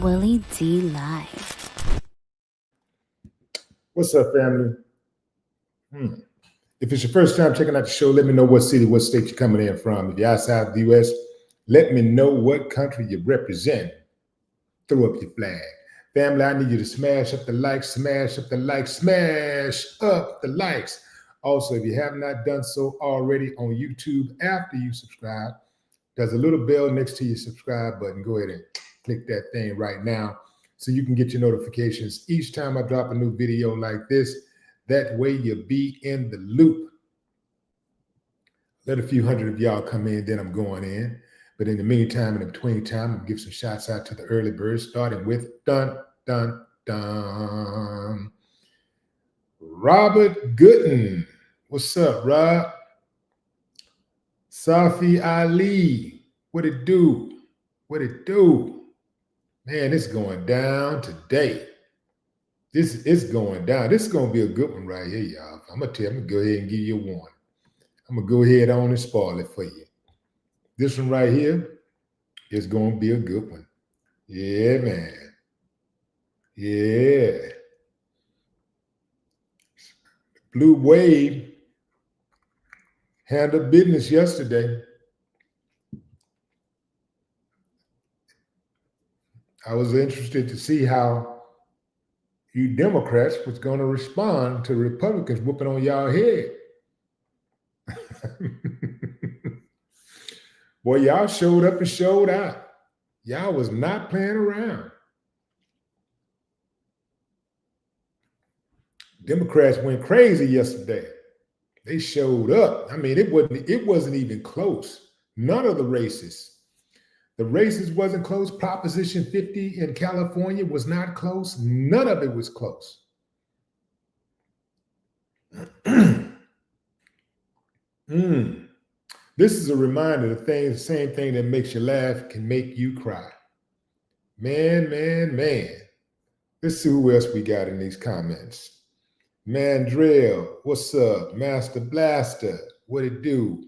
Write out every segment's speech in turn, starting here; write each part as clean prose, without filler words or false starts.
Willie D Live. What's up, family? If it's your first time checking out the show, let me know what city, what state you're coming in from. If you're outside the U.S., let me know what country you represent. Throw up your flag. Family, I need you to smash up the likes, smash up the likes, smash up the likes. Also, if you have not done so already on YouTube, after you subscribe, there's a little bell next to your subscribe button. Go ahead and click that thing right now so you can get your notifications each time I drop a new video like this. That way you'll be in the loop. Let a few hundred of y'all come in, then I'm going in. But in the meantime, in the between time, I'll give some shouts out to the early birds, starting with dun, dun, dun. Robert Gooden. What's up, Rob? Safi Ali. What it do? What it do? Man, it's going down today. This is going down. This is going to be a good one right here, y'all. I'm going to go ahead and give you a warning. I'm going to go ahead on and spoil it for you. This one right here is going to be a good one. Yeah, man. Yeah. Blue Wave handled business yesterday. I was interested to see how you Democrats was going to respond to Republicans whooping on y'all head. Boy, y'all showed up and showed out. Y'all was not playing around. Democrats went crazy yesterday. They showed up. I mean, it wasn't even close. None of the races. The races wasn't close. Proposition 50 in California was not close. None of it was close. This is a reminder the same thing that makes you laugh can make you cry. Man. Let's see who else we got in these comments. Mandrill, what's up? Master Blaster, what it do?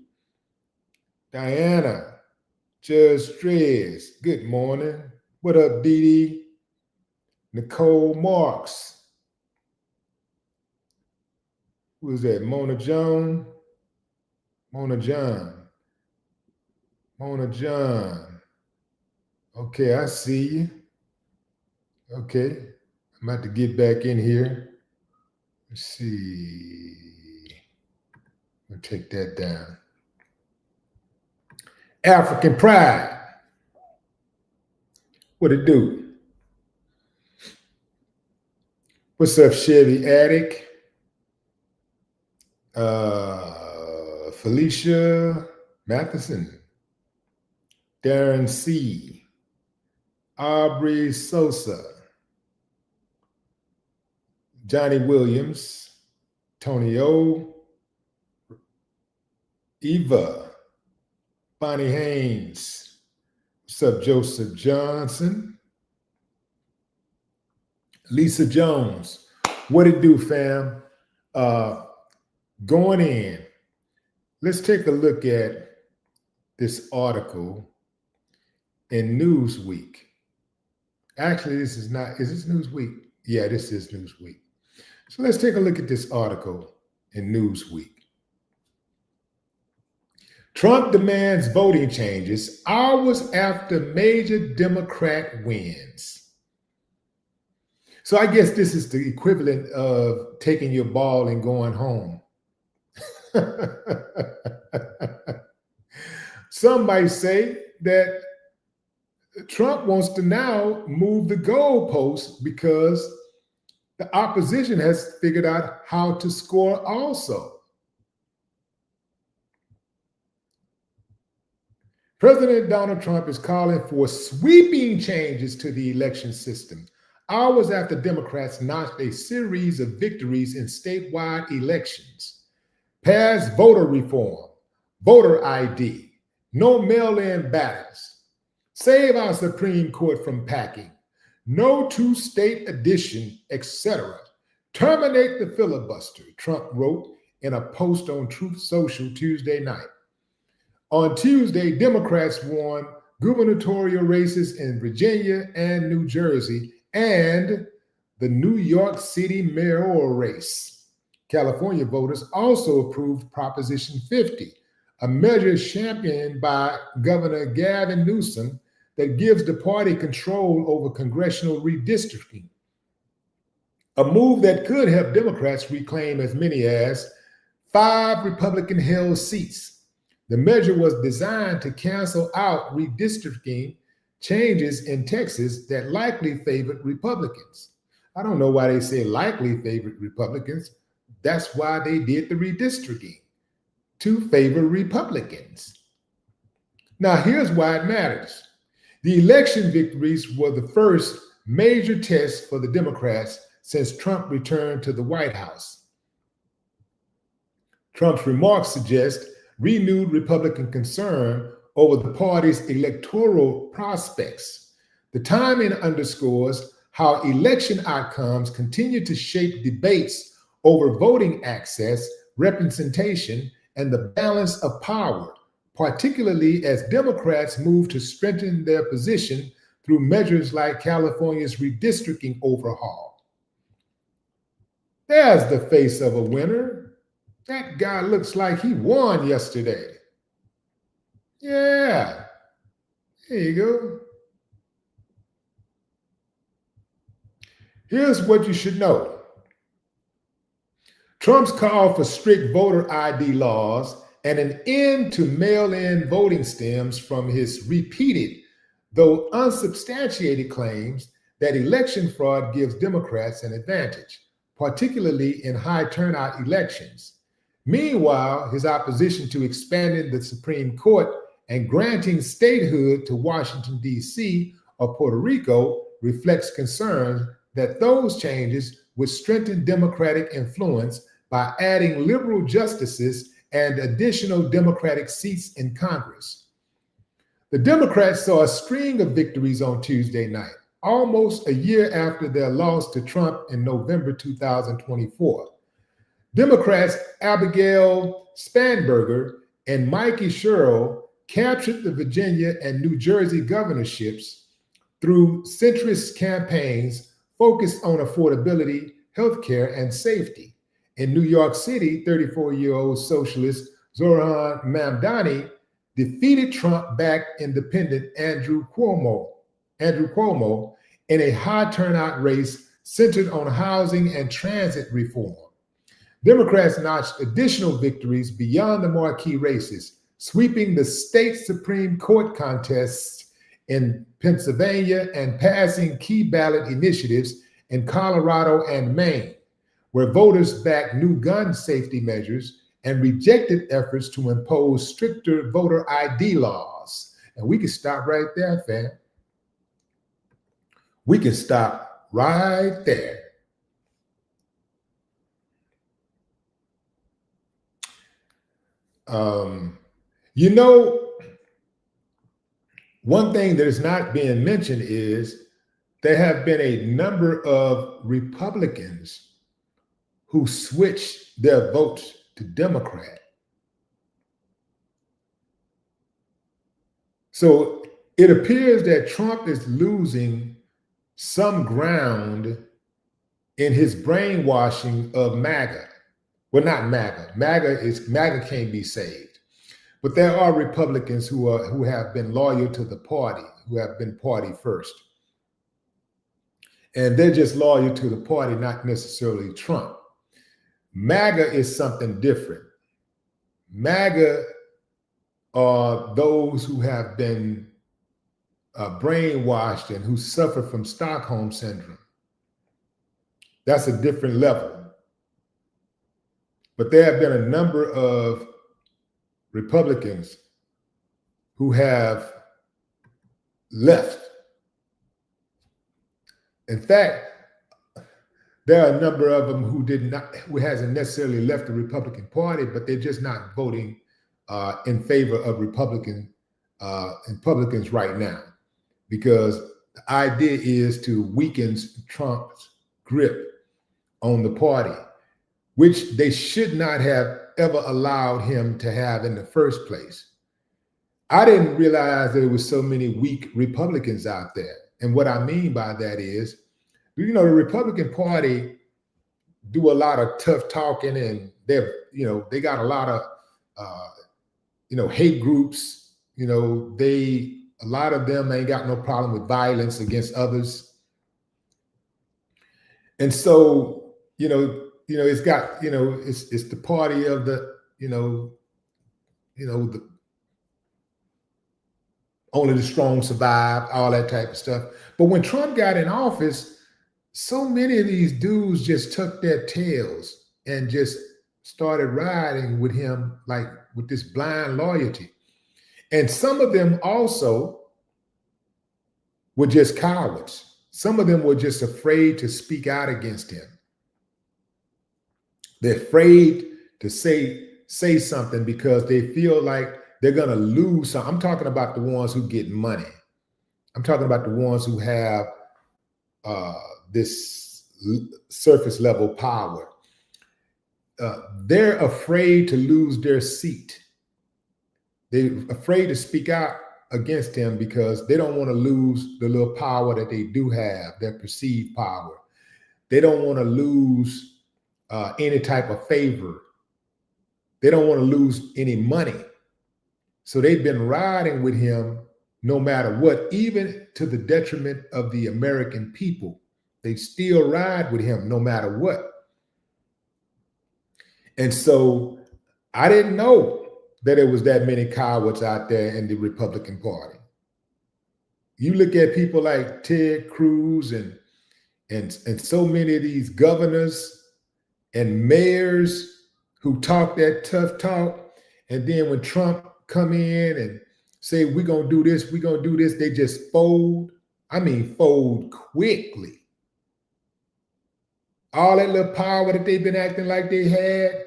Diana, Judge Strez, good morning. What up, Dee Dee? Nicole Marks. Who is that? Mona John. Okay, I see you. Okay, I'm about to get back in here. Let's see. We'll take that down. African Pride. What it do? What's up, Chevy Attic? Felicia Matheson. Darren C. Aubrey Sosa. Johnny Williams. Tony O. Eva. Bonnie Haynes. What's up, Joseph Johnson? Lisa Jones. What it do, fam? Going in. Let's take a look at this article in Newsweek. Actually, this is not, is this Newsweek? Yeah, this is Newsweek. So let's take a look at this article in Newsweek. Trump demands voting changes hours after major Democrat wins. So I guess this is the equivalent of taking your ball and going home. Some might say that Trump wants to now move the goalposts because the opposition has figured out how to score also. President Donald Trump is calling for sweeping changes to the election system hours after Democrats notched a series of victories in statewide elections. Passed voter reform, voter ID, no mail-in ballots, save our Supreme Court from packing, no two-state addition, etc. Terminate the filibuster, Trump wrote in a post on Truth Social Tuesday night. On Tuesday, Democrats won gubernatorial races in Virginia and New Jersey, and the New York City mayoral race. California voters also approved Proposition 50, a measure championed by Governor Gavin Newsom that gives the party control over congressional redistricting, a move that could help Democrats reclaim as many as 5 Republican-held seats. The measure was designed to cancel out redistricting changes in Texas that likely favored Republicans. I don't know why they say likely favored Republicans. That's why they did the redistricting, to favor Republicans. Now, here's why it matters. The election victories were the first major test for the Democrats since Trump returned to the White House. Trump's remarks suggest renewed Republican concern over the party's electoral prospects. The timing underscores how election outcomes continue to shape debates over voting access, representation, and the balance of power, particularly as Democrats move to strengthen their position through measures like California's redistricting overhaul. There's the face of a winner. That guy looks like he won yesterday. Yeah, there you go. Here's what you should know. Trump's call for strict voter ID laws and an end to mail-in voting stems from his repeated, though unsubstantiated, claims that election fraud gives Democrats an advantage, particularly in high turnout elections. Meanwhile, his opposition to expanding the Supreme Court and granting statehood to Washington, D.C. or Puerto Rico reflects concerns that those changes would strengthen Democratic influence by adding liberal justices and additional Democratic seats in Congress. The Democrats saw a string of victories on Tuesday night, almost a year after their loss to Trump in November 2024. Democrats Abigail Spanberger and Mikey Sherrill captured the Virginia and New Jersey governorships through centrist campaigns focused on affordability, healthcare, and safety. In New York City, 34-year-old socialist Zohran Mamdani defeated Trump-backed independent Andrew Cuomo in a high turnout race centered on housing and transit reform. Democrats notched additional victories beyond the marquee races, sweeping the state Supreme Court contests in Pennsylvania and passing key ballot initiatives in Colorado and Maine, where voters backed new gun safety measures and rejected efforts to impose stricter voter ID laws. And we can stop right there, fam. We can stop right there. You know, one thing that is not being mentioned is there have been a number of Republicans who switched their votes to Democrat. So it appears that Trump is losing some ground in his brainwashing of MAGA. Well, not MAGA. MAGA can't be saved. But there are Republicans who have been loyal to the party, who have been party first. And they're just loyal to the party, not necessarily Trump. MAGA is something different. MAGA are those who have been brainwashed and who suffer from Stockholm syndrome. That's a different level. But there have been a number of Republicans who have left. In fact, there are a number of them who hasn't necessarily left the Republican Party, but they're just not voting in favor of Republicans right now, because the idea is to weaken Trump's grip on the party, which they should not have ever allowed him to have in the first place. I didn't realize there was so many weak Republicans out there. And what I mean by that is, the Republican Party do a lot of tough talking, and they got a lot of hate groups. A lot of them ain't got no problem with violence against others. And so, it's got, it's the party of the, the only the strong survive, all that type of stuff. But when Trump got in office, so many of these dudes just tucked their tails and just started riding with him, like with this blind loyalty. And some of them also were just cowards. Some of them were just afraid to speak out against him. They're afraid to say something because they feel like they're going to lose something. I'm talking about the ones who get money. I'm talking about the ones who have this surface level power. They're afraid to lose their seat. They're afraid to speak out against him because they don't want to lose the little power that they do have, their perceived power. They don't want to lose any type of favor. They don't want to lose any money. So they've been riding with him no matter what, even to the detriment of the American people. They still ride with him no matter what. And so I didn't know that there was that many cowards out there in the Republican Party. You look at people like Ted Cruz and so many of these governors and mayors who talk that tough talk, and then when Trump come in and say, we're going to do this, they just fold. I mean, fold quickly. All that little power that they've been acting like they had,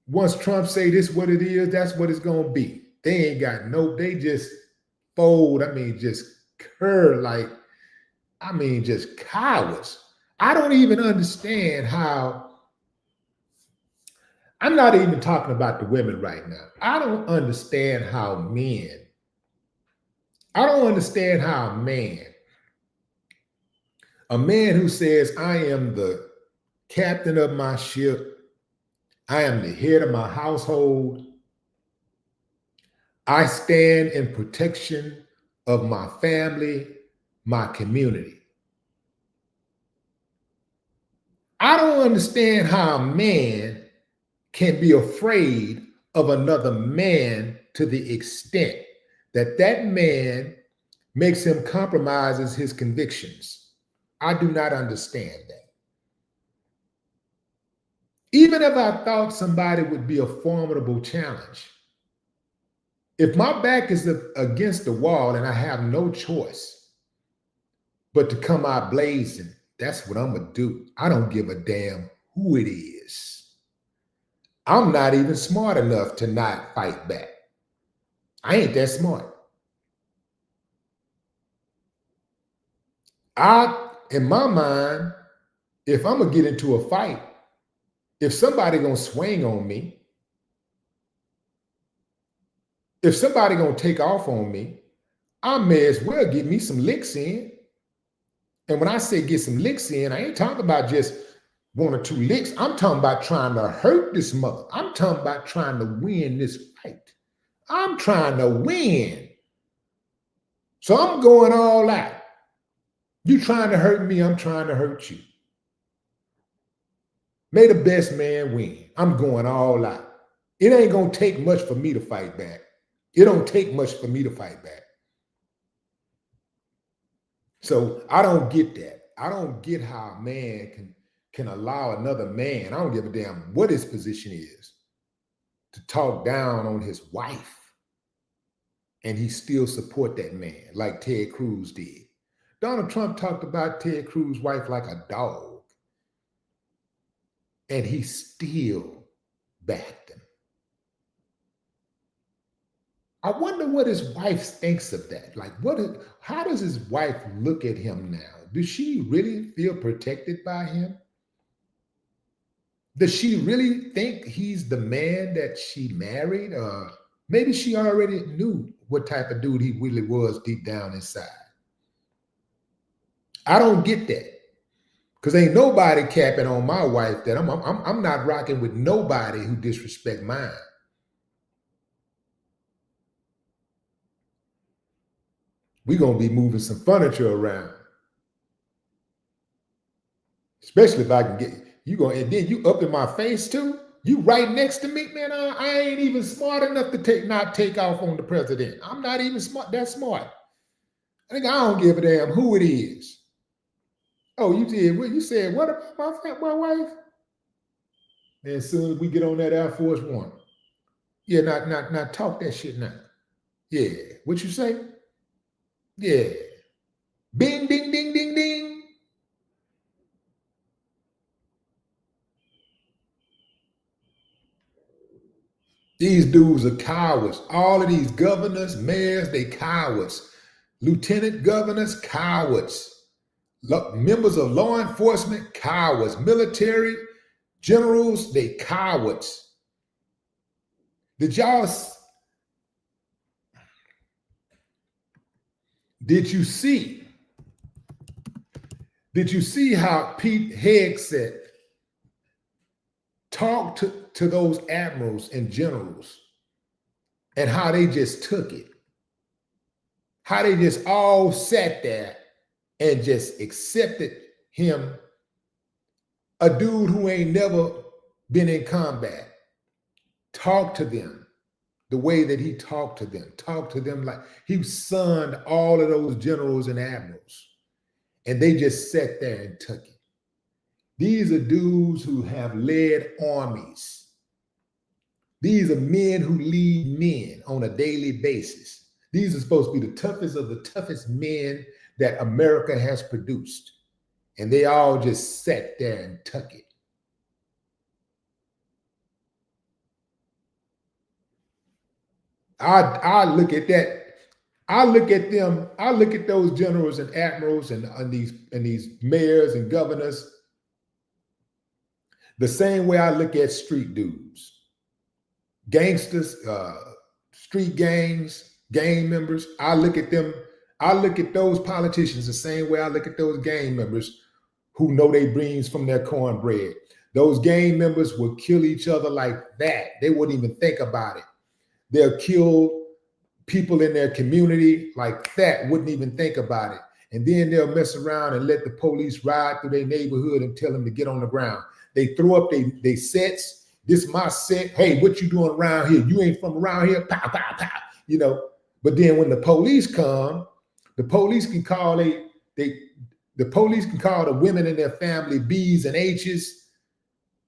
once Trump say this what it is, that's what it's going to be. They ain't got they just fold. I mean, just just cowards. I don't even understand how. I'm not even talking about the women right now. I don't understand how a man who says, I am the captain of my ship, I am the head of my household, I stand in protection of my family, my community. I don't understand how a man can be afraid of another man to the extent that that man makes him compromises his convictions. I do not understand that. Even if I thought somebody would be a formidable challenge, if my back is against the wall and I have no choice but to come out blazing, that's what I'm going to do. I don't give a damn who it is. I'm not even smart enough to not fight back. I ain't that smart. In my mind, if I'm going to get into a fight, if somebody going to swing on me, if somebody going to take off on me, I may as well get me some licks in. And when I say get some licks in, I ain't talking about just 1 or 2 licks. I'm talking about trying to hurt this mother. I'm talking about trying to win this fight. I'm trying to win. So I'm going all out. You trying to hurt me, I'm trying to hurt you. May the best man win. I'm going all out. It ain't going to take much for me to fight back. It don't take much for me to fight back. So I don't get that. I don't get how a man can allow another man, I don't give a damn what his position is, to talk down on his wife and he still support that man like Ted Cruz did. Donald Trump talked about Ted Cruz's wife like a dog, and he still backed him. I wonder what his wife thinks of that. Like, how does his wife look at him now? Does she really feel protected by him? Does she really think he's the man that she married? Maybe she already knew what type of dude he really was deep down inside. I don't get that. Because ain't nobody capping on my wife that I'm not rocking with nobody who disrespect mine. We're going to be moving some furniture around. Especially if I can get you going, and then you up in my face too. You right next to me, man. I ain't even smart enough to not take off on the president. I'm not even that smart. I think I don't give a damn who it is. Oh, you did what you said? What about my wife? And as soon as we get on that Air Force One, yeah, not talk that shit now. Yeah, what you say? Yeah, bing, ding, ding, ding, ding. These dudes are cowards. All of these governors, mayors, they cowards. Lieutenant governors, cowards. Members of law enforcement, cowards. Military generals, they cowards. Did you see? Did you see how Pete Hegseth talked to those admirals and generals and how they just took it? How they just all sat there and just accepted him, a dude who ain't never been in combat. Talk to them the way that he talked to them like he sunned all of those generals and admirals, and they just sat there and took it. These are dudes who have led armies. These are men who lead men on a daily basis. These are supposed to be the toughest of the toughest men that America has produced. And they all just sat there and took it. I look at that. I look at them. I look at those generals and admirals and these mayors and governors the same way I look at street dudes, gangsters, street gangs, gang members. I look at them. I look at those politicians the same way I look at those gang members who know they beans from their cornbread. Those gang members will kill each other like that. They wouldn't even think about it. They'll kill people in their community like that, wouldn't even think about it. And then they'll mess around and let the police ride through their neighborhood and tell them to get on the ground. They throw up they sets. This is my set. Hey, what you doing around here? You ain't from around here. Pow, pow, pow. You know. But then when the police come, the police can call the police can call the women in their family B's and H's.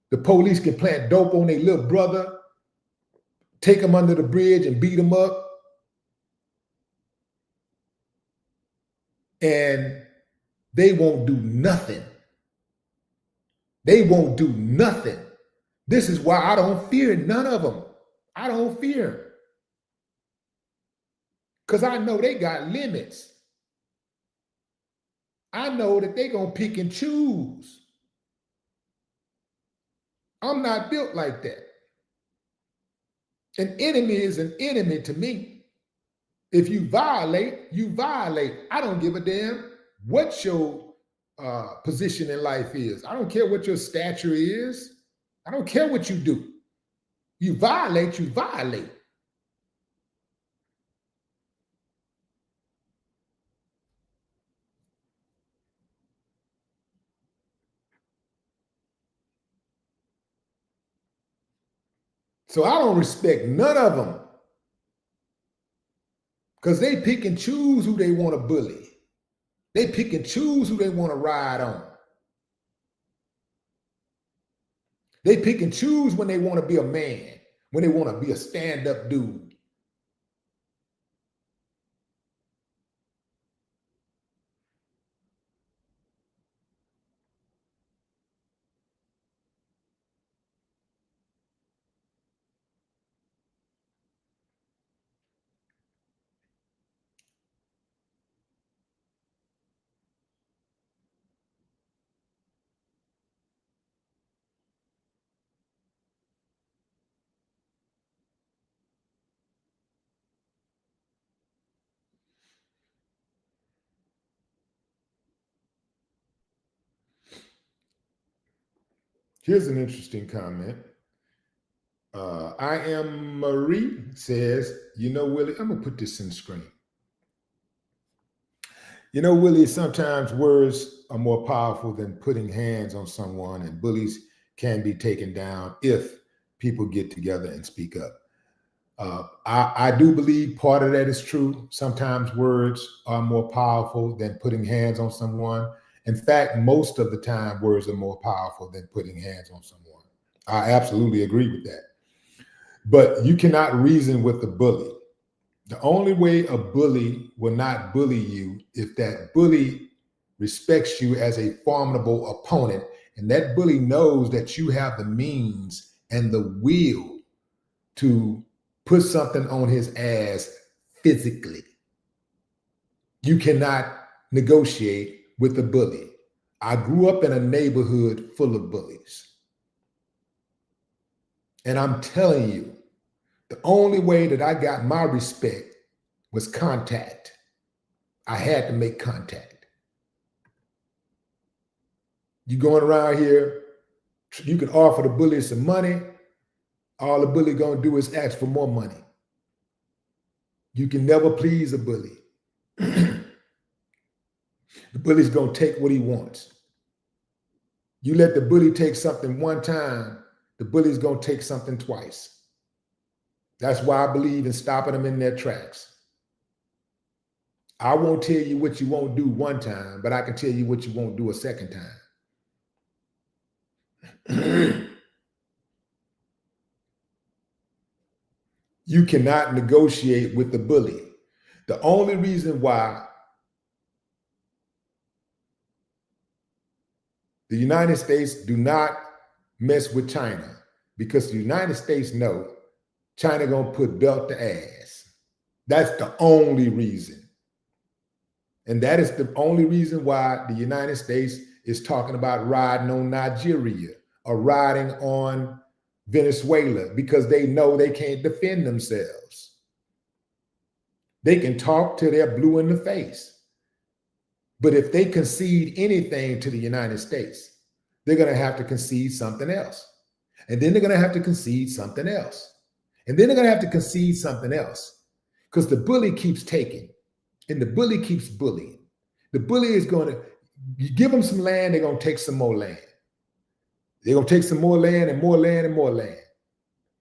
The police can plant dope on their little brother, take them under the bridge and beat them up. And they won't do nothing. They won't do nothing. This is why I don't fear none of them. I don't fear. Because I know they got limits. I know that they're going to pick and choose. I'm not built like that. An enemy is an enemy to me. If you violate, you violate. I don't give a damn what your position in life is. I don't care what your stature is. I don't care what you do. You violate, you violate. So I don't respect none of them because they pick and choose who they want to bully. They pick and choose who they want to ride on. They pick and choose when they want to be a man, when they want to be a stand-up dude. Here's an interesting comment. I am Marie says, you know, Willie, I'm gonna put this in the screen. You know, Willie, sometimes words are more powerful than putting hands on someone, and bullies can be taken down if people get together and speak up. I do believe part of that is true. Sometimes words are more powerful than putting hands on someone. In fact, most of the time, words are more powerful than putting hands on someone. I absolutely agree with that. But you cannot reason with a bully. The only way a bully will not bully you if that bully respects you as a formidable opponent, and that bully knows that you have the means and the will to put something on his ass physically. You cannot negotiate with a bully. I grew up in a neighborhood full of bullies. And I'm telling you, the only way that I got my respect was contact. I had to make contact. You going around here, you can offer the bully some money. All the bully gonna do is ask for more money. You can never please a bully. The bully's gonna take what he wants. You let the bully take something one time, the bully's gonna take something twice. That's why I believe in stopping them in their tracks. I won't tell you what you won't do one time, but I can tell you what you won't do a second time. You cannot negotiate with the bully. The only reason why the United States do not mess with China, because the United States know China gonna put belt to ass. That's the only reason. And that is the only reason why the United States is talking about riding on Nigeria or riding on Venezuela, because they know they can't defend themselves. They can talk till they're blue in the face. But if they concede anything to the United States, they're going to have to concede something else. And then they're going to have to concede something else. And then they're going to have to concede something else, because the bully keeps taking and the bully keeps bullying. The bully is going to, you give them some land, they're going to take some more land. They're going to take some more land and more land and more land.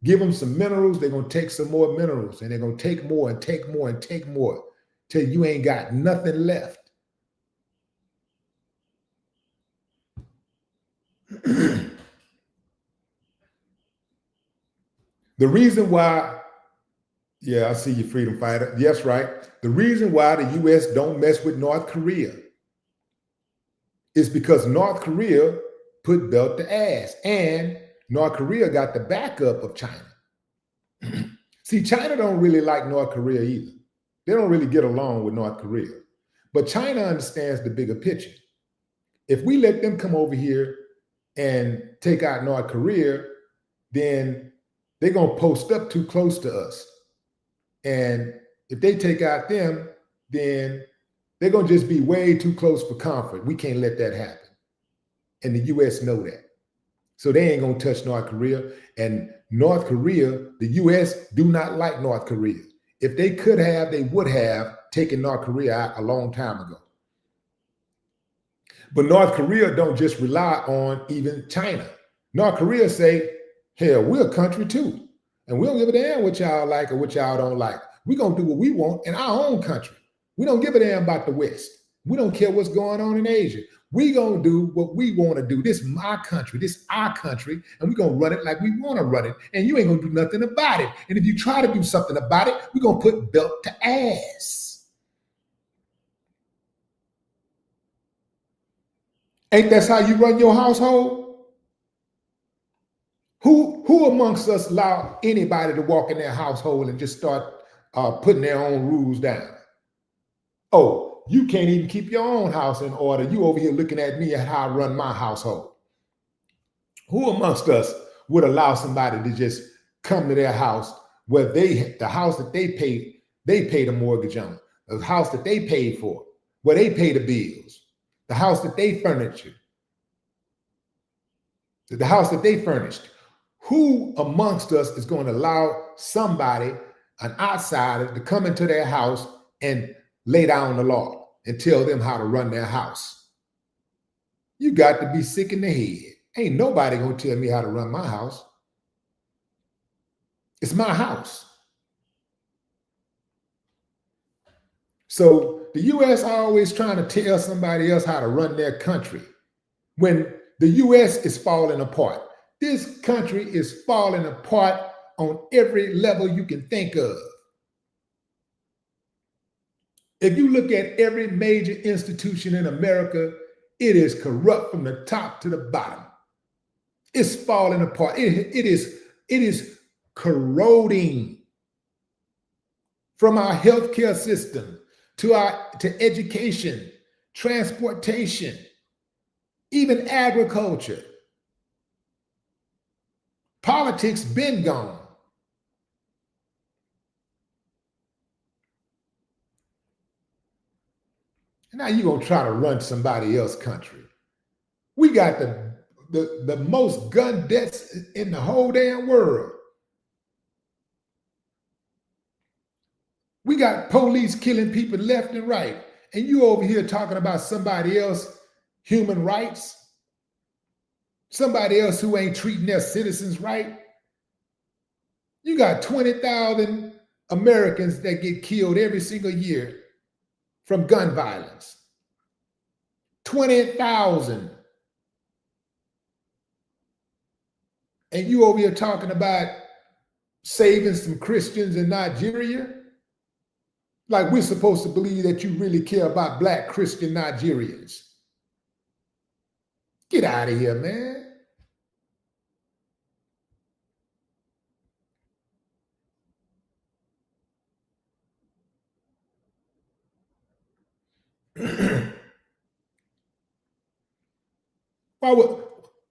Give them some minerals, they're going to take some more minerals, and they're going to take more and take more and take more till you ain't got nothing left. The reason why, yeah, I see you, freedom fighter. Yes, right. The reason why the U.S. don't mess with North Korea is because North Korea put belt to ass, and North Korea got the backup of China. See, China don't really like North Korea either. They don't really get along with North Korea. But China understands the bigger picture. If we let them come over here and take out North Korea, then they're going to post up too close to us. And if they take out them, then they're going to just be way too close for comfort. We can't let that happen. And the U.S. know that. So they ain't going to touch North Korea. And North Korea, the U.S. do not like North Korea. If they could have, they would have taken North Korea out a long time ago. But North Korea don't just rely on even China. North Korea say, hell, we're a country too. And we don't give a damn what y'all like or what y'all don't like. We're going to do what we want in our own country. We don't give a damn about the West. We don't care what's going on in Asia. We're going to do what we want to do. This is my country. This is our country. And we're going to run it like we want to run it. And you ain't going to do nothing about it. And if you try to do something about it, we're going to put belt to ass. Ain't that how you run your household? Who amongst us allow anybody to walk in their household and just start putting their own rules down? Oh, you can't even keep your own house in order. You over here looking at me at how I run my household. Who amongst us would allow somebody to just come to their house where the house that they pay the mortgage on, the house that they paid for, where they pay the bills, the house that they furniture, the house that they furnished. Who amongst us is going to allow somebody, an outsider, to come into their house and lay down the law and tell them how to run their house? You got to be sick in the head. Ain't nobody going to tell me how to run my house. It's my house. So the U.S. always trying to tell somebody else how to run their country when the U.S. is falling apart. This country is falling apart on every level you can think of. If you look at every major institution in America, it is corrupt from the top to the bottom. It's falling apart. It is corroding, from our healthcare system to education, transportation, even agriculture. Politics been gone. Now you're going to try to run somebody else's country. We got the most gun deaths in the whole damn world. We got police killing people left and right. And you over here talking about somebody else human rights? Somebody else who ain't treating their citizens right? You got 20,000 Americans that get killed every single year from gun violence. 20,000. And you over here talking about saving some Christians in Nigeria? Like we're supposed to believe that you really care about Black Christian Nigerians. Get out of here, man.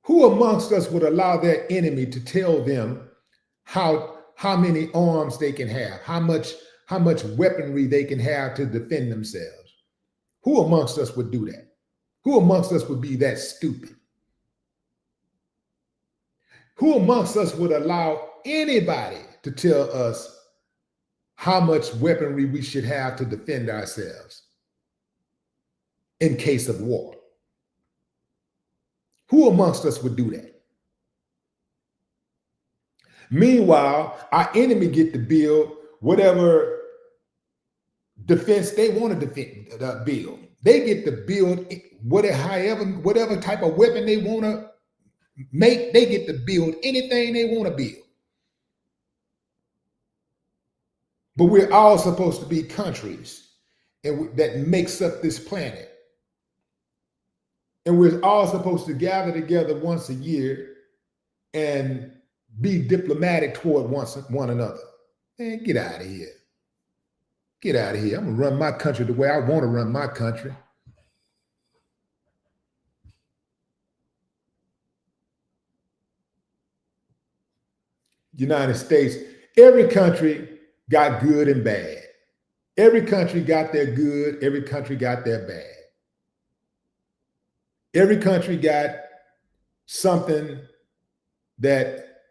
Who amongst us would allow their enemy to tell them how many arms they can have, how much weaponry they can have to defend themselves? Who amongst us would do that? Who amongst us would be that stupid? Who amongst us would allow anybody to tell us how much weaponry we should have to defend ourselves in case of war? Who amongst us would do that? Meanwhile, our enemy get to build whatever defense they want to build. They get to build whatever type of weapon they want to make. They get to build anything they want to build. But we're all supposed to be countries that makes up this planet. And we're all supposed to gather together once a year and be diplomatic toward one another. Man, get out of here. Get out of here. I'm going to run my country the way I want to run my country. United States, every country got good and bad. Every country got their good. Every country got their bad. Every country got something that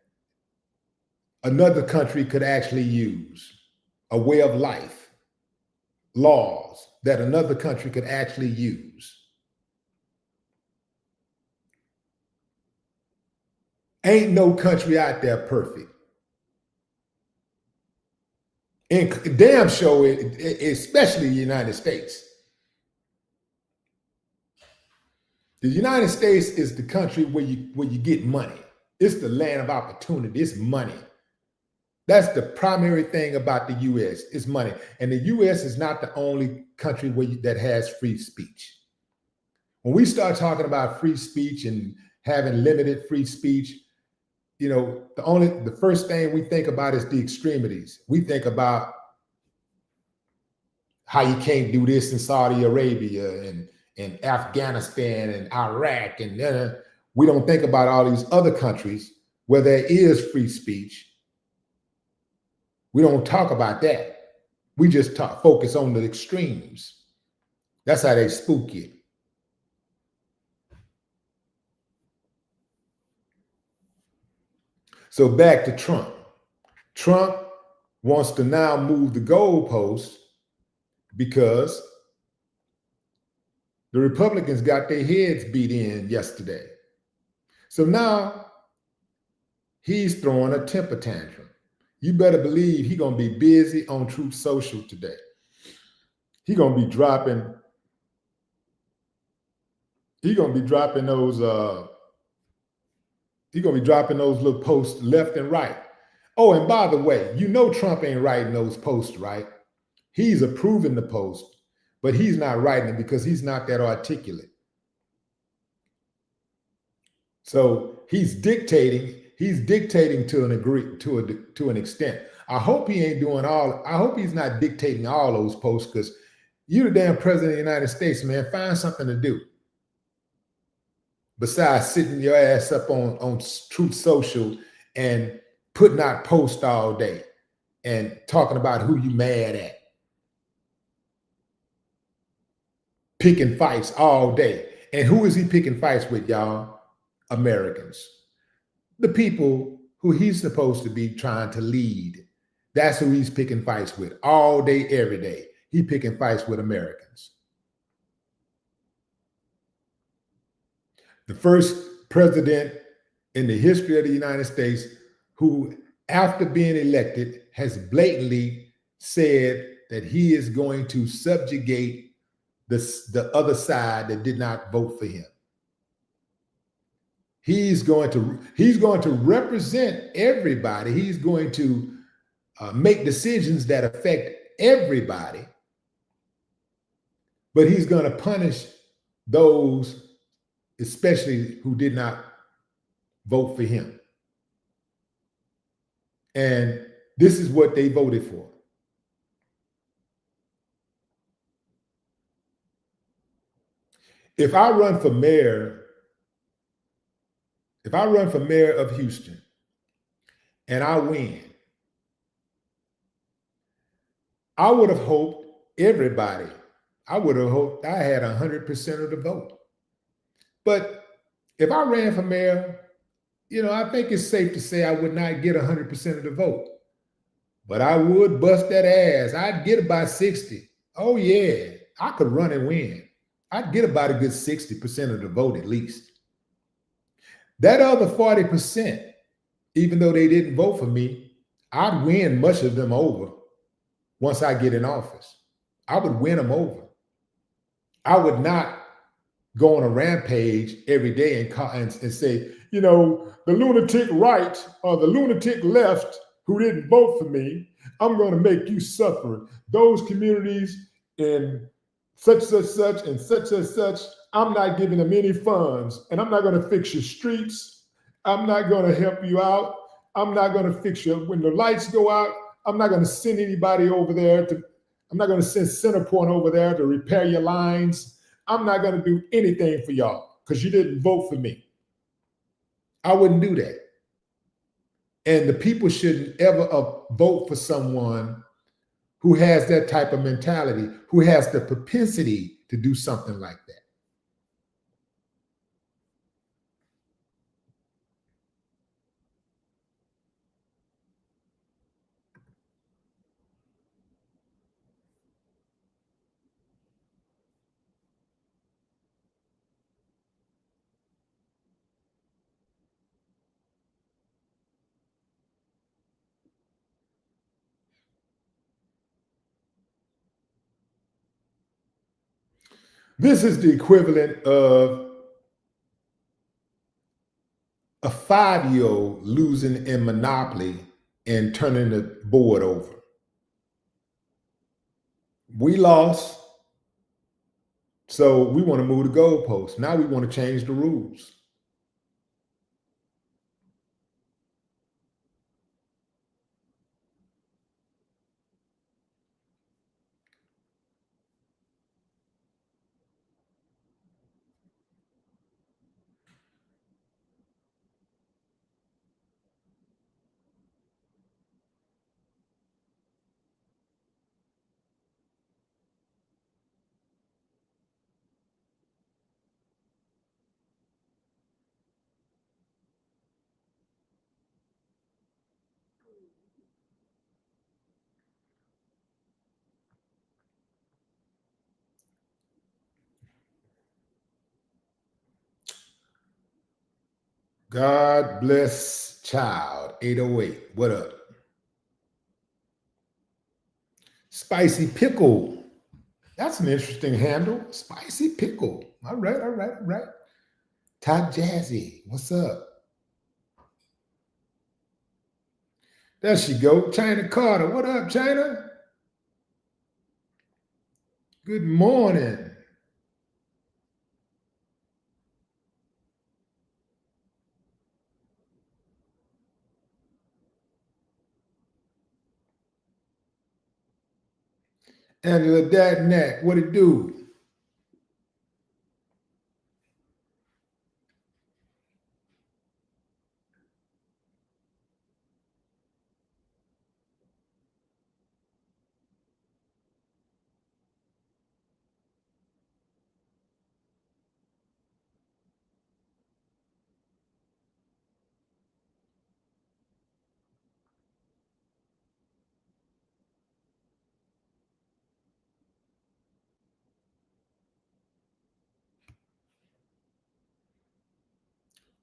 another country could actually use, a way of life, laws that another country could actually use. Ain't no country out there perfect. And damn sure, especially the United States. The United States is the country where you get money. It's the land of opportunity. It's money. That's the primary thing about the U.S. It's money. And the U.S. is not the only country that has free speech. When we start talking about free speech and having limited free speech, the first thing we think about is the extremities. We think about how you can't do this in Saudi Arabia and Afghanistan and Iraq, and we don't think about all these other countries where there is free speech. We don't talk about that. We just focus on the extremes. That's how they spook you. So back to Trump. Trump wants to now move the goalposts because the Republicans got their heads beat in yesterday. So now he's throwing a temper tantrum. You better believe he's gonna be busy on Truth Social today. He's gonna be dropping. He's gonna be dropping those. He's gonna be dropping those little posts left and right. Oh, and by the way, you know Trump ain't writing those posts, right? He's approving the post, but he's not writing it because he's not that articulate. So he's dictating to an extent. I hope he ain't doing all. I hope he's not dictating all those posts, because you're the damn president of the United States, man. Find something to do besides sitting your ass up on Truth Social and putting out posts all day and talking about who you mad at, picking fights all day. And who is he picking fights with, y'all? Americans, the people who he's supposed to be trying to lead. That's who he's picking fights with all day, every day. He picking fights with Americans. The first president in the history of the United States who, after being elected, has blatantly said that he is going to subjugate the other side that did not vote for him. He's going to represent everybody. He's going to make decisions that affect everybody, but he's going to punish those, especially who did not vote for him. And this is what they voted for. If I run for mayor of Houston and I win, I would have hoped I had 100% of the vote. But if I ran for mayor, I think it's safe to say I would not get 100% of the vote. But I would bust that ass. I'd get about 60. Oh yeah, I could run and win. I'd get about a good 60% of the vote at least. That other 40%, even though they didn't vote for me, I'd win much of them over once I get in office. I would win them over. I would not go on a rampage every day and say, the lunatic right or the lunatic left who didn't vote for me, I'm going to make you suffer. Those communities in such and such, I'm not giving them any funds, and I'm not going to fix your streets. I'm not going to help you out. I'm not going to fix your, when the lights go out, I'm not going to send anybody over there I'm not going to send CenterPoint over there to repair your lines. I'm not going to do anything for y'all because you didn't vote for me. I wouldn't do that. And the people shouldn't ever vote for someone who has that type of mentality, who has the propensity to do something like that. This is the equivalent of a 5-year-old losing in Monopoly and turning the board over. We lost, so we want to move the goalposts. Now we want to change the rules. God bless child 808. What up? Spicy pickle. That's an interesting handle. Spicy pickle. All right, all right, all right. Top Jazzy. What's up? There she go. China Carter. What up, China? Good morning. Angela Dadnack, what it do?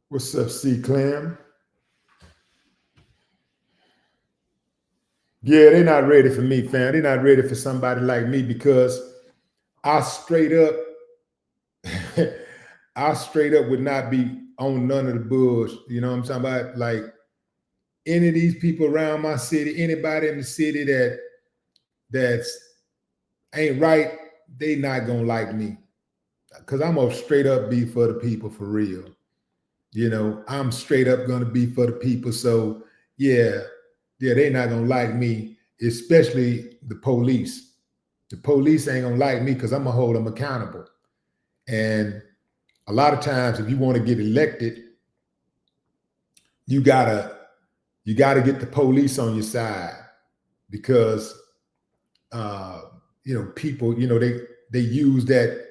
What's up, C. Clem? Yeah, they're not ready for me, fam. They're not ready for somebody like me because I straight up, I straight up would not be on none of the bush. You know what I'm talking about? Like any of these people around my city, anybody in the city that's ain't right, they not gonna like me. Cause I'm gonna straight up be for the people for real. You know, I'm straight up gonna be for the people. So yeah, they not gonna like me, especially the police. The police ain't gonna like me because I'm gonna hold them accountable. And a lot of times, if you want to get elected, you gotta get the police on your side because people, they use that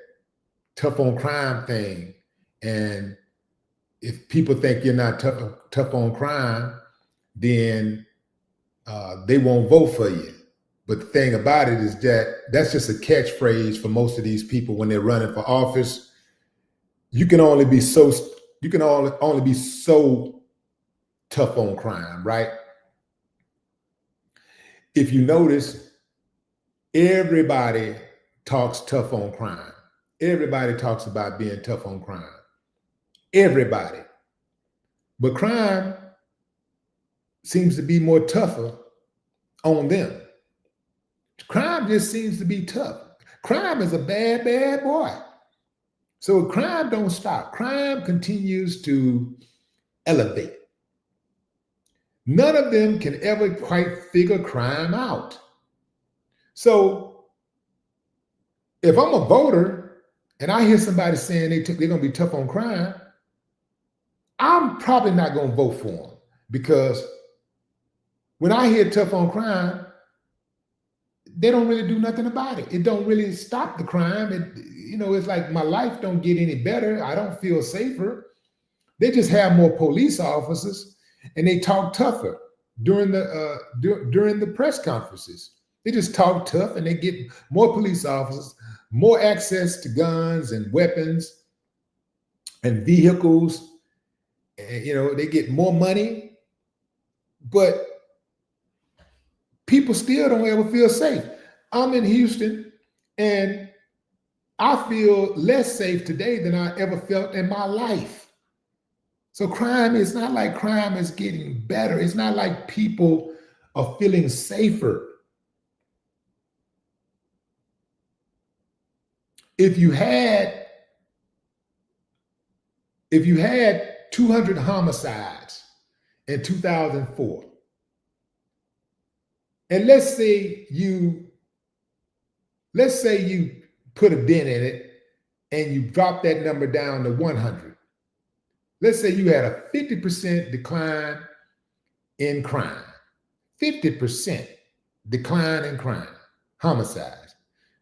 tough on crime thing. And if people think you're not tough on crime, then they won't vote for you. But the thing about it is that that's just a catchphrase for most of these people when they're running for office. You can only be so tough on crime, right? If you notice, everybody talks tough on crime. Everybody talks about being tough on crime. Everybody. But crime seems to be more tougher on them. Crime just seems to be tough. Crime is a bad, bad boy. So crime don't stop. Crime continues to elevate. None of them can ever quite figure crime out. So if I'm a voter and I hear somebody saying they're going to be tough on crime, I'm probably not going to vote for them because when I hear tough on crime, they don't really do nothing about it. It don't really stop the crime. It's like my life don't get any better. I don't feel safer. They just have more police officers and they talk tougher during the press conferences. They just talk tough and they get more police officers, more access to guns and weapons and vehicles. And, they get more money, but people still don't ever feel safe. I'm in Houston and I feel less safe today than I ever felt in my life. So crime is not like crime is getting better. It's not like people are feeling safer. If you had 200 homicides in 2004, and let's say you put a dent in it and you drop that number down to 100. Let's say you had a 50% decline in crime, 50% decline in crime, homicides.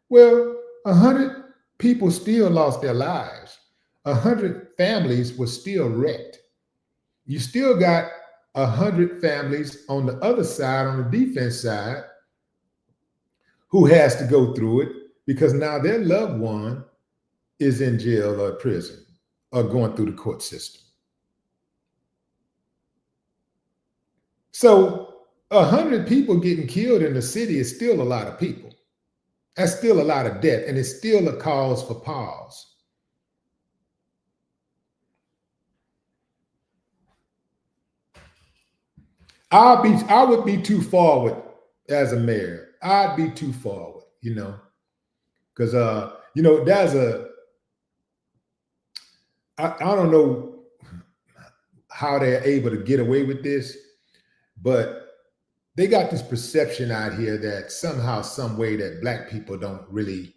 Well, 100 people still lost their lives. 100 families were still wrecked. You still got 100 families on the other side, on the defense side, who has to go through it because now their loved one is in jail or prison or going through the court system. So 100 people getting killed in the city is still a lot of people. That's still a lot of death, and it's still a cause for pause. I would be too forward as a mayor. I'd be too forward, because I don't know how they're able to get away with this, but they got this perception out here that somehow, some way, that Black people don't really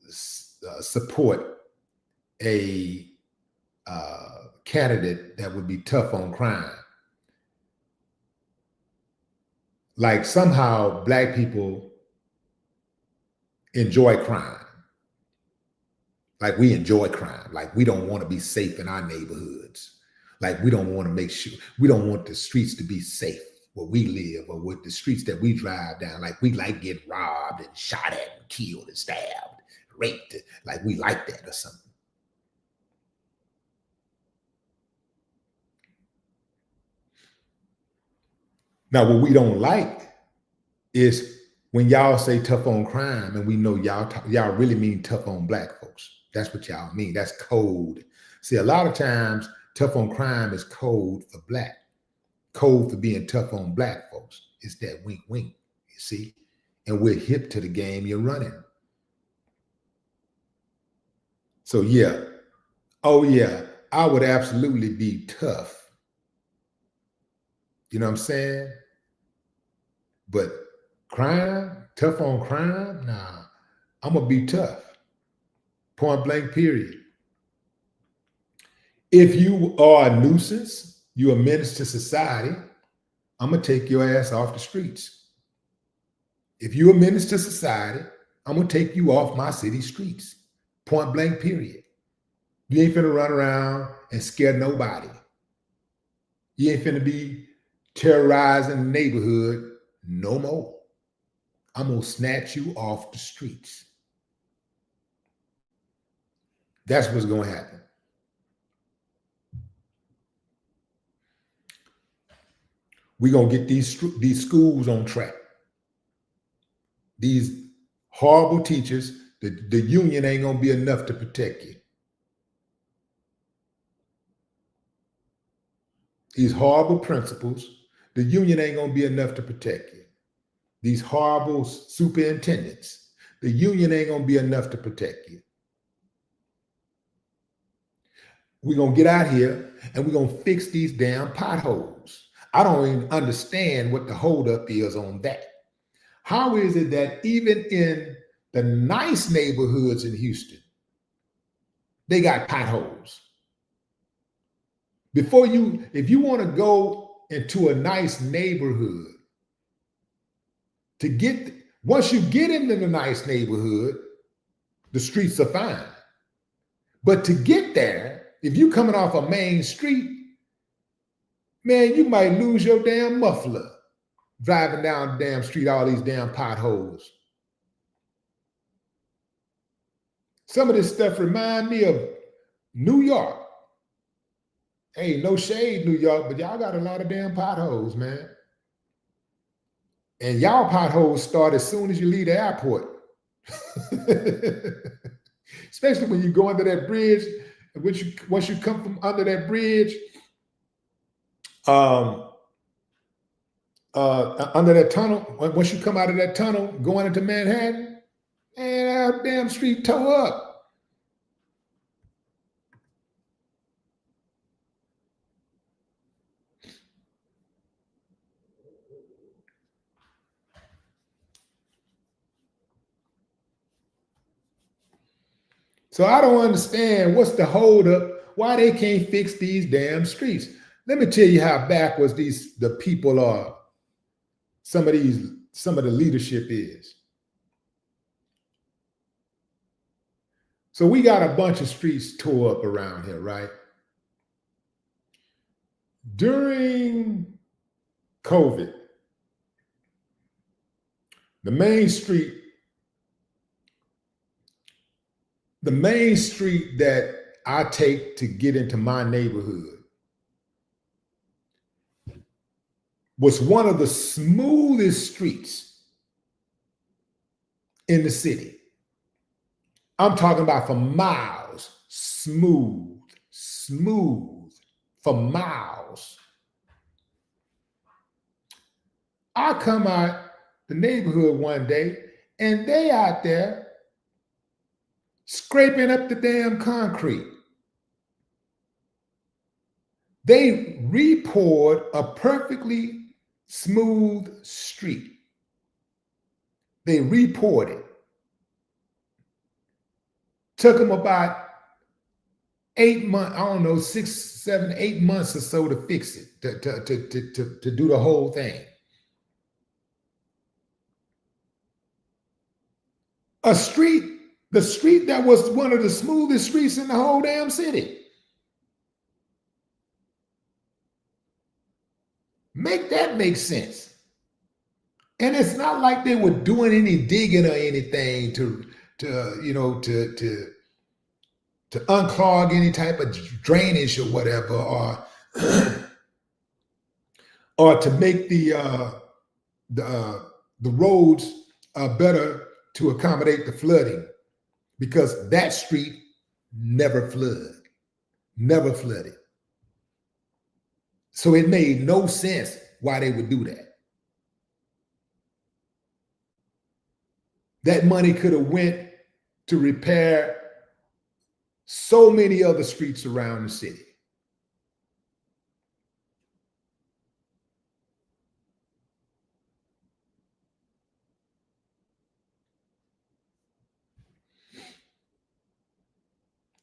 support a candidate that would be tough on crime. Like somehow Black people enjoy crime. Like we enjoy crime. Like we don't want to be safe in our neighborhoods. Like we don't want to make sure, we don't want the streets to be safe where we live or with the streets that we drive down. Like we like get robbed and shot at and killed and stabbed, raped. Like we like that or something. Now, what we don't like is when y'all say tough on crime and we know y'all really mean tough on Black folks. That's what y'all mean. That's code. See, a lot of times tough on crime is code for Black. Code for being tough on Black folks. It's that wink, wink, you see? And we're hip to the game you're running. So yeah, oh yeah, I would absolutely be tough. You know what I'm saying? But crime, tough on crime, nah, I'm gonna be tough. Point blank, period. If you are a nuisance, you're a menace to society, I'm gonna take your ass off the streets. If you're a menace to society, I'm gonna take you off my city streets. Point blank, period. You ain't finna run around and scare nobody. You ain't finna be terrorizing the neighborhood no more. I'm gonna snatch you off the streets. That's what's gonna happen. We're gonna get these schools on track. These horrible teachers, the union ain't gonna be enough to protect you. These horrible principals, the union ain't gonna be enough to protect you. These horrible superintendents, the union ain't gonna be enough to protect you. We're gonna get out here and we're gonna fix these damn potholes. I don't even understand what the holdup is on that. How is it that even in the nice neighborhoods in Houston, they got potholes? If you want to go into a nice neighborhood, once you get into the nice neighborhood, the streets are fine. But to get there, if you coming off a main street, man, you might lose your damn muffler driving down the damn street, all these damn potholes. Some of this stuff remind me of New York. Hey, no shade, New York, but y'all got a lot of damn potholes, man. And y'all potholes start as soon as you leave the airport. Especially when you go under that bridge, once you come from under that bridge, under that tunnel, once you come out of that tunnel going into Manhattan, man, that damn street toe up. So I don't understand what's the holdup, why they can't fix these damn streets. Let me tell you how backwards the people are. Some of the leadership is. So we got a bunch of streets tore up around here, right? During COVID, the main street that I take to get into my neighborhood, was one of the smoothest streets in the city. I'm talking about for miles, smooth for miles. I come out the neighborhood one day and they out there scraping up the damn concrete. They re-poured a perfectly smooth street. They re-poured it. Took them about 8 months, I don't know, 6, 7, 8 months or so to fix it, to do the whole thing. The street that was one of the smoothest streets in the whole damn city. Make that make sense. And it's not like they were doing any digging or anything to unclog any type of drainage or whatever, or to make the roads better to accommodate the flooding, because that street never flooded. So it made no sense why they would do that. That money could have went to repair so many other streets around the city.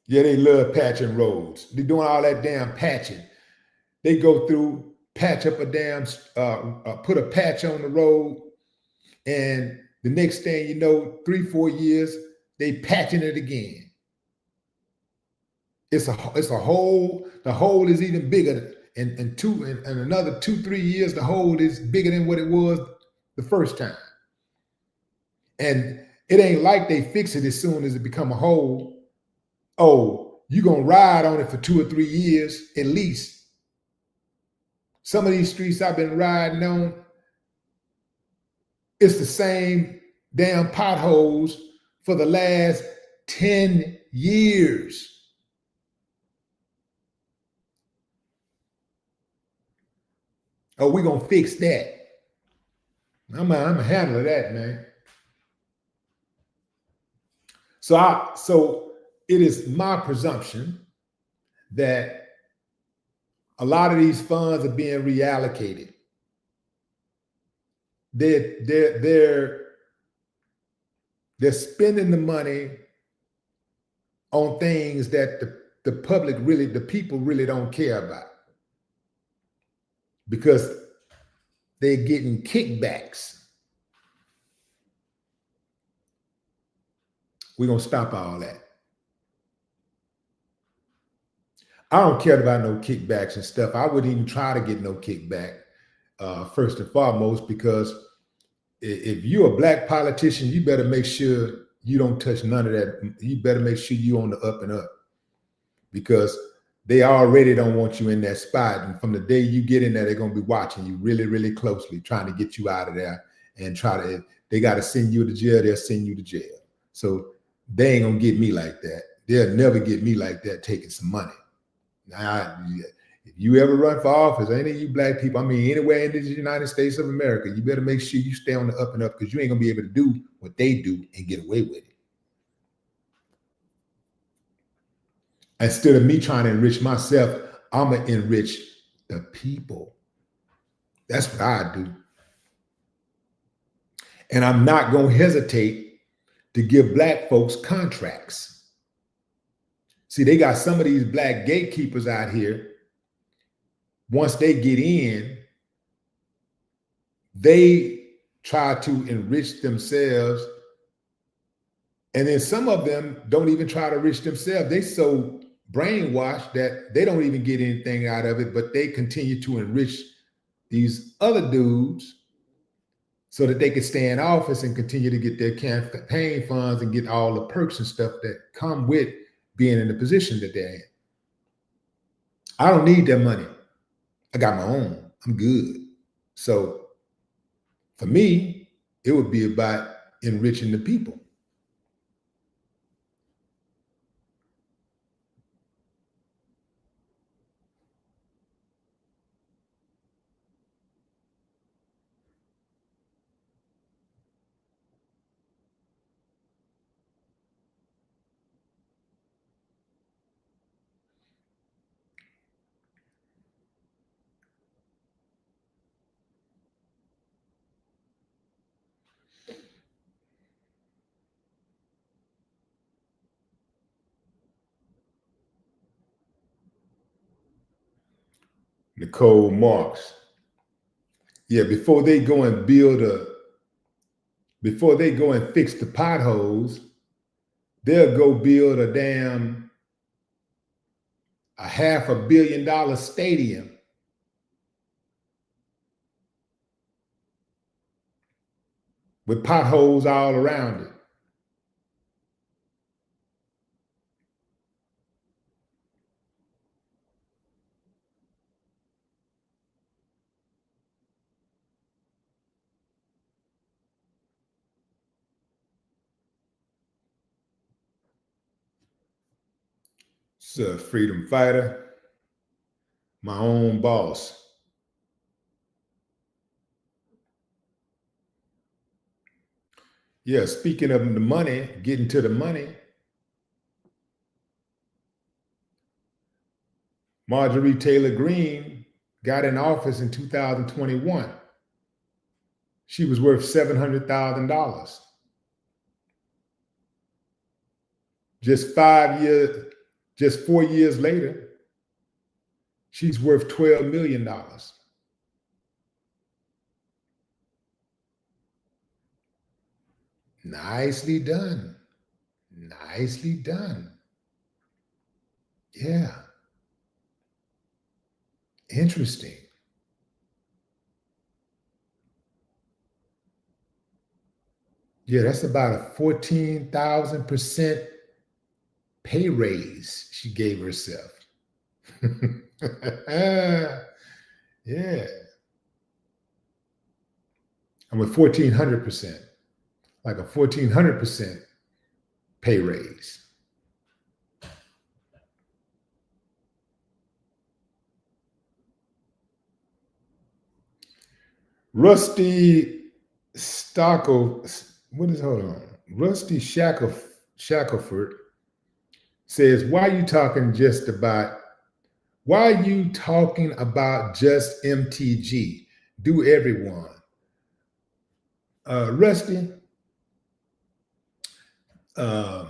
Yeah, they love patching roads. They're doing all that damn patching. They go through, patch up a damn, put a patch on the road, and the next thing you know, 3-4 years, they patching it again. It's a hole. The hole is even bigger, and another 2-3 years, the hole is bigger than what it was the first time. And it ain't like they fix it as soon as it become a hole. Oh, you're gonna ride on it for 2 or 3 years at least. Some of these streets I've been riding on, it's the same damn potholes for the last 10 years. Oh, we're gonna fix that. I'm a handler of that, man. So it is my presumption that a lot of these funds are being reallocated. They're spending the money on things that the public really, the people really don't care about, because they're getting kickbacks. We're gonna stop all that. I don't care about no kickbacks and stuff. I wouldn't even try to get no kickback, first and foremost, because if you're a black politician, you better make sure you don't touch none of that. You better make sure you're on the up and up, because they already don't want you in that spot. And from the day you get in there, they're going to be watching you really, really closely, trying to get you out of there, and if they got to send you to jail, they'll send you to jail. So they ain't going to get me like that. They'll never get me like that, taking some money. Now, if you ever run for office, any of you black people, I mean, anywhere in the United States of America, you better make sure you stay on the up and up, because you ain't gonna be able to do what they do and get away with it. Instead of me trying to enrich myself, I'm gonna enrich the people. That's what I do. And I'm not gonna hesitate to give black folks contracts. See, they got some of these black gatekeepers out here. Once they get in, they try to enrich themselves. And then some of them don't even try to enrich themselves. They so brainwashed that they don't even get anything out of it, but they continue to enrich these other dudes so that they can stay in office and continue to get their campaign funds and get all the perks and stuff that come with being in the position that they're in. I don't need their money. I got my own. I'm good. So for me, it would be about enriching the people. Nicole Marks. Yeah, before they go and fix the potholes, they'll go build a $500 million stadium with potholes all around it. It's a freedom fighter, my own boss. Yeah, speaking of the money, getting to the money, Marjorie Taylor Greene got in office in 2021. She was worth $700,000. Just 4 years later, she's worth $12 million. Nicely done. Nicely done. Yeah. Interesting. Yeah, that's about a 14,000% pay raise she gave herself. Yeah. I'm with 1,400%, like a 1,400% pay raise. Rusty Rusty Shackelford says, why are you talking just MTG? Do everyone. Rusty, let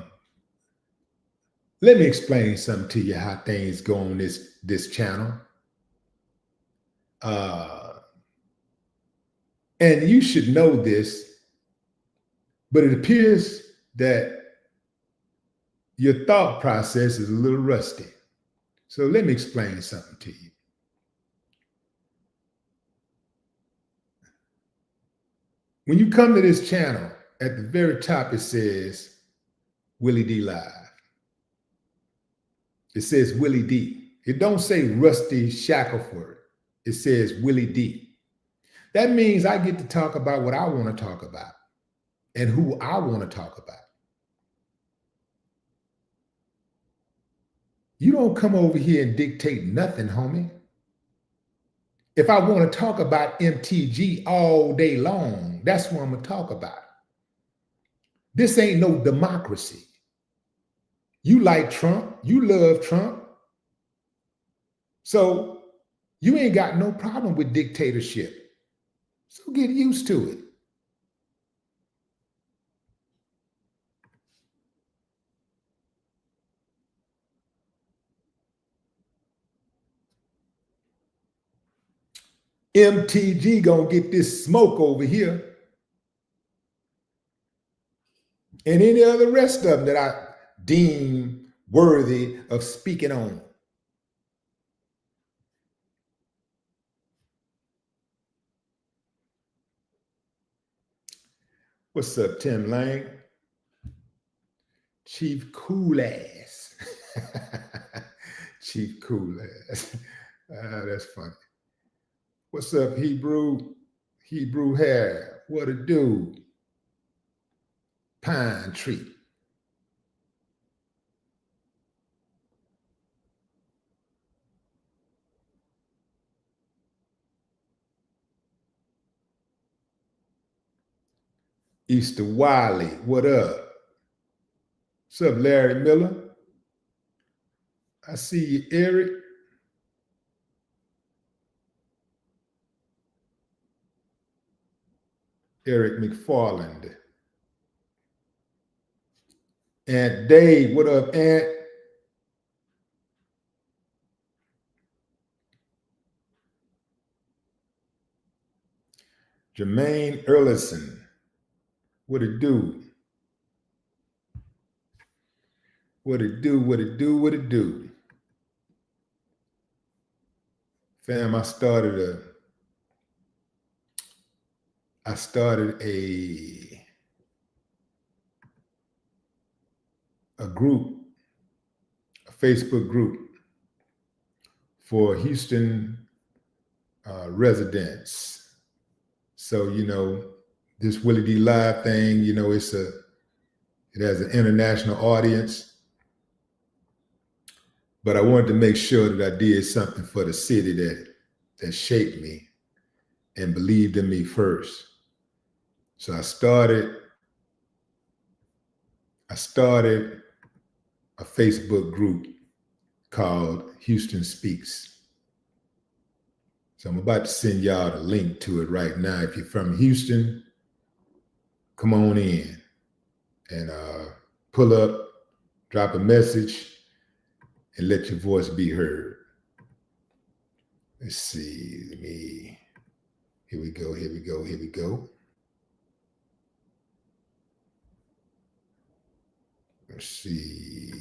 me explain something to you how things go on this channel. And you should know this, but it appears that your thought process is a little rusty. So let me explain something to you. When you come to this channel, at the very top, it says Willie D Live. It says Willie D. It don't say Rusty Shackelford. It says Willie D. That means I get to talk about what I want to talk about and who I want to talk about. You don't come over here and dictate nothing, homie. If I want to talk about MTG all day long, that's what I'm going to talk about. This ain't no democracy. You like Trump. You love Trump. So you ain't got no problem with dictatorship. So get used to it. MTG gonna get this smoke over here. And any other rest of them that I deem worthy of speaking on. What's up, Tim Lang? Chief Cool Ass. Chief Cool Ass. That's funny. What's up, Hebrew? Hebrew hair, what a do. Pine tree. Easter Wiley, what up? What's up, Larry Miller? I see you, Eric. Eric McFarland. Aunt Dave, what up, Aunt? Jermaine Erlison, what it do? What it do, what it do, what it do? Fam, I started a group, a Facebook group for Houston residents. So, you know, this Willie D Live thing, you know, it has an international audience. But I wanted to make sure that I did something for the city that shaped me and believed in me first. So I started a Facebook group called Houston Speaks. So I'm about to send y'all the link to it right now. If you're from Houston, come on in and pull up, drop a message, and let your voice be heard. Let's see, here we go. Let's see.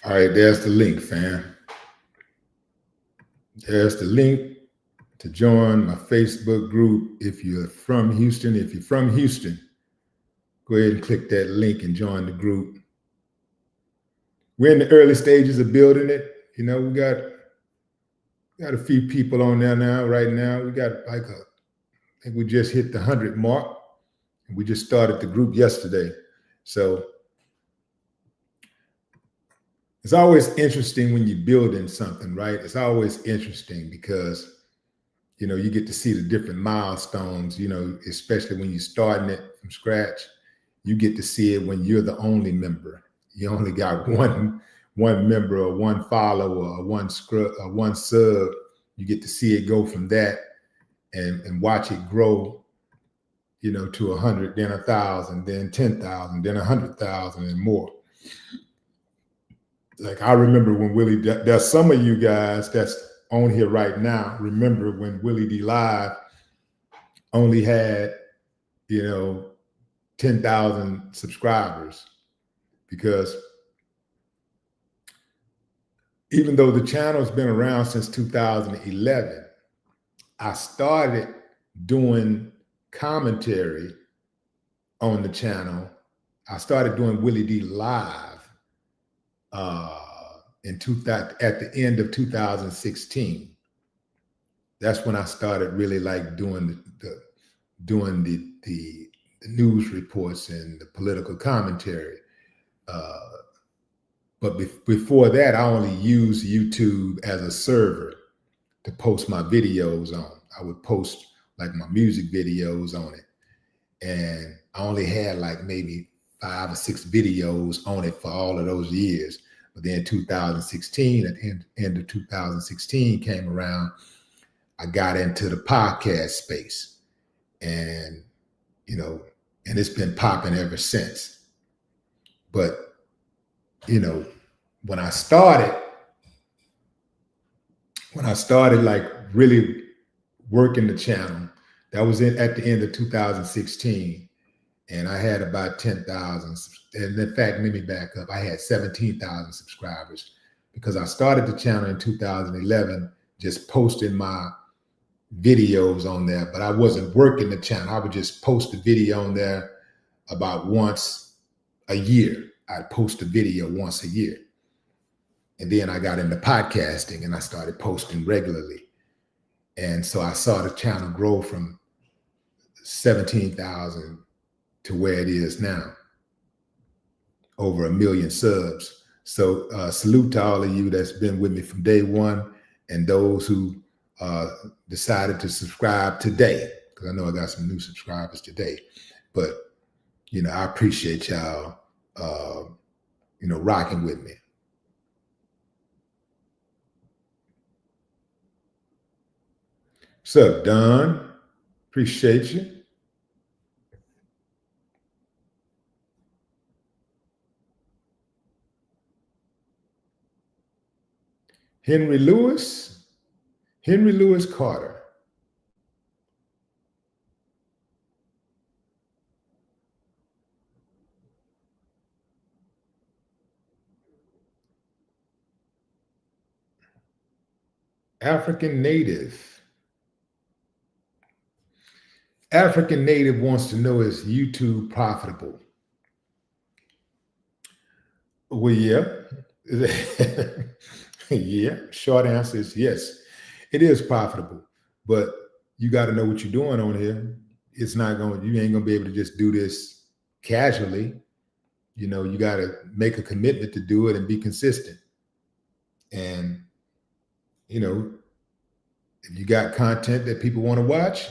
All right, there's the link, fam. There's the link to join my Facebook group. If you're from Houston, go ahead and click that link and join the group. We're in the early stages of building it. You know, we got a few people on there now. Right now, we got I think we just hit the 100 mark. We just started the group yesterday. So it's always interesting when you're building something, right? It's always interesting because, you know, you get to see the different milestones, you know, especially when you're starting it from scratch. You get to see it when you're the only member. You only got one member or one follower or one sub. You get to see it go from that and watch it grow, you know, to 100, then 1,000, then 10,000, then 100,000 and more. Like I remember when Willie, there's some of you guys that's on here right now, remember when Willie D Live only had, you know, 10,000 subscribers, because even though the channel's been around since 2011, I started doing commentary on the channel. I started doing Willie D Live at the end of 2016. That's when I started really like doing the news reports and the political commentary. But before that, I only used YouTube as a server to post my videos on. I would post like my music videos on it. And I only had like maybe 5 or 6 videos on it for all of those years. But then 2016, at the end of 2016 came around, I got into the podcast space, and and it's been popping ever since. But when I started like really working the channel, that was at the end of 2016, and I had about 10,000. And in fact, let me back up. I had 17,000 subscribers because I started the channel in 2011, just posting my videos on there, but I wasn't working the channel. I would just post a video on there about once a year. I'd post a video once a year. And then I got into podcasting and I started posting regularly. And so I saw the channel grow from 17,000 to where it is now, over 1 million subs. So salute to all of you that's been with me from day one, and those who decided to subscribe today, because I know I got some new subscribers today. But I appreciate y'all rocking with me. What's up, Don? Appreciate you. Henry Louis Carter. African Native wants to know, is YouTube profitable? Well, yeah. Yeah, short answer is yes. It is profitable, but you got to know what you're doing on here. You ain't gonna be able to just do this casually. You got to make a commitment to do it and be consistent. And if you got content that people want to watch,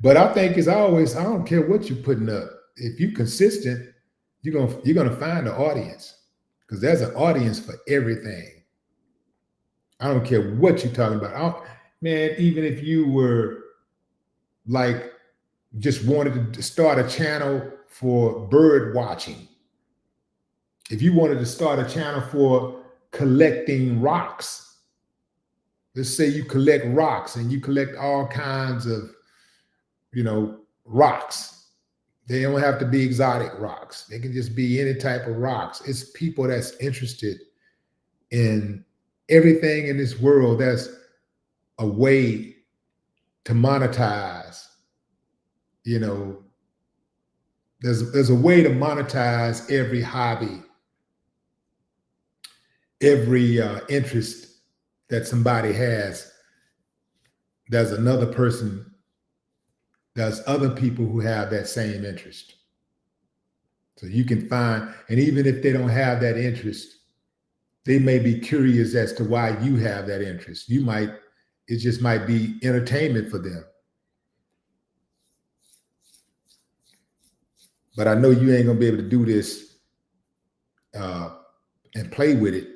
but I think it's always, I don't care what you're putting up. If you're consistent, you're gonna find the audience, because there's an audience for everything. I don't care what you're talking about. Man, even if you were like just wanted to start a channel for bird watching, if you wanted to start a channel for collecting rocks, let's say you collect rocks and you collect all kinds of, rocks. They don't have to be exotic rocks. They can just be any type of rocks. It's people that's interested in everything in this world. That's a way to monetize. There's a way to monetize every hobby, every interest that somebody has. There's other people who have that same interest. So you can find, and even if they don't have that interest, they may be curious as to why you have that interest. It just might be entertainment for them. But I know you ain't gonna be able to do this and play with it.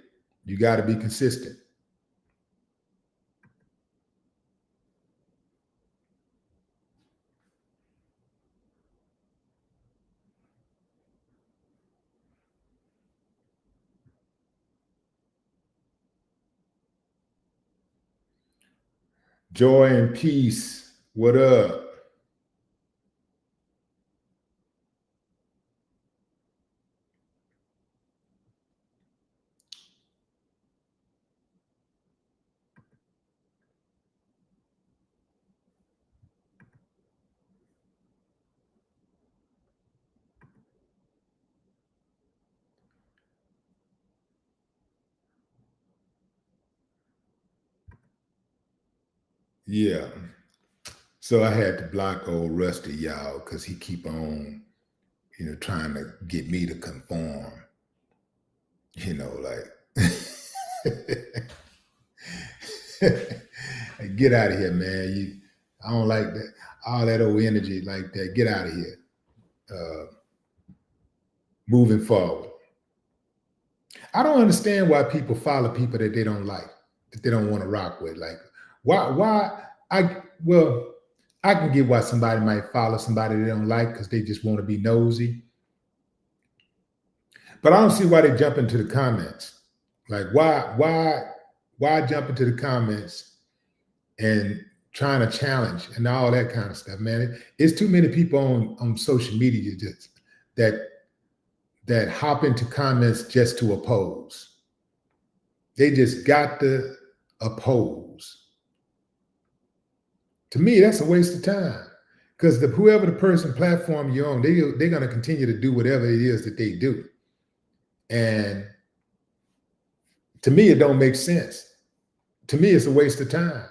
You got to be consistent. Joy and peace. What up? Yeah. So I had to block old Rusty, y'all, because he keep on, trying to get me to conform. Get out of here, man. I don't like that. All that old energy like that. Get out of here. Moving forward. I don't understand why people follow people that they don't like, that they don't want to rock with. Like, well, I can get why somebody might follow somebody they don't like because they just want to be nosy. But I don't see why they jump into the comments. Like, why jump into the comments and trying to challenge and all that kind of stuff, man? It's too many people on social media just that hop into comments just to oppose. They just got to oppose. To me, that's a waste of time. Because whoever the person platform you're on, they're going to continue to do whatever it is that they do. And to me, it don't make sense. To me, it's a waste of time.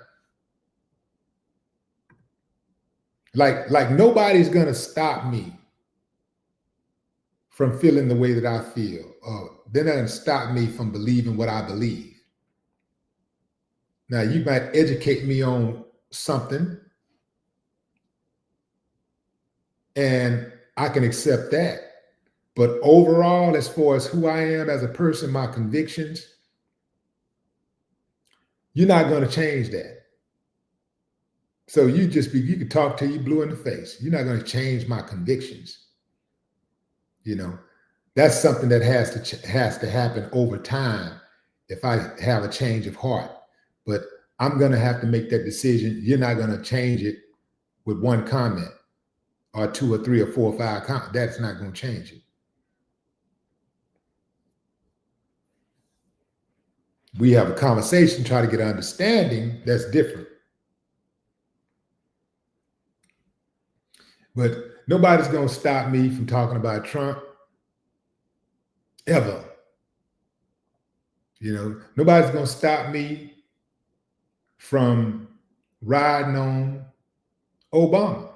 Like nobody's going to stop me from feeling the way that I feel. They're not going to stop me from believing what I believe. Now, you might educate me on something, and I can accept that. But overall, as far as who I am as a person, my convictions, you're not going to change that. So you can talk till you blue in the face. You're not going to change my convictions. You know, that's something that has to happen over time if I have a change of heart. But I'm going to have to make that decision. You're not going to change it with one comment or 2 or 3 or 4 or 5 comments. That's not going to change it. We have a conversation, try to get an understanding. That's different. But nobody's going to stop me from talking about Trump ever. You know, nobody's going to stop me from riding on Obama.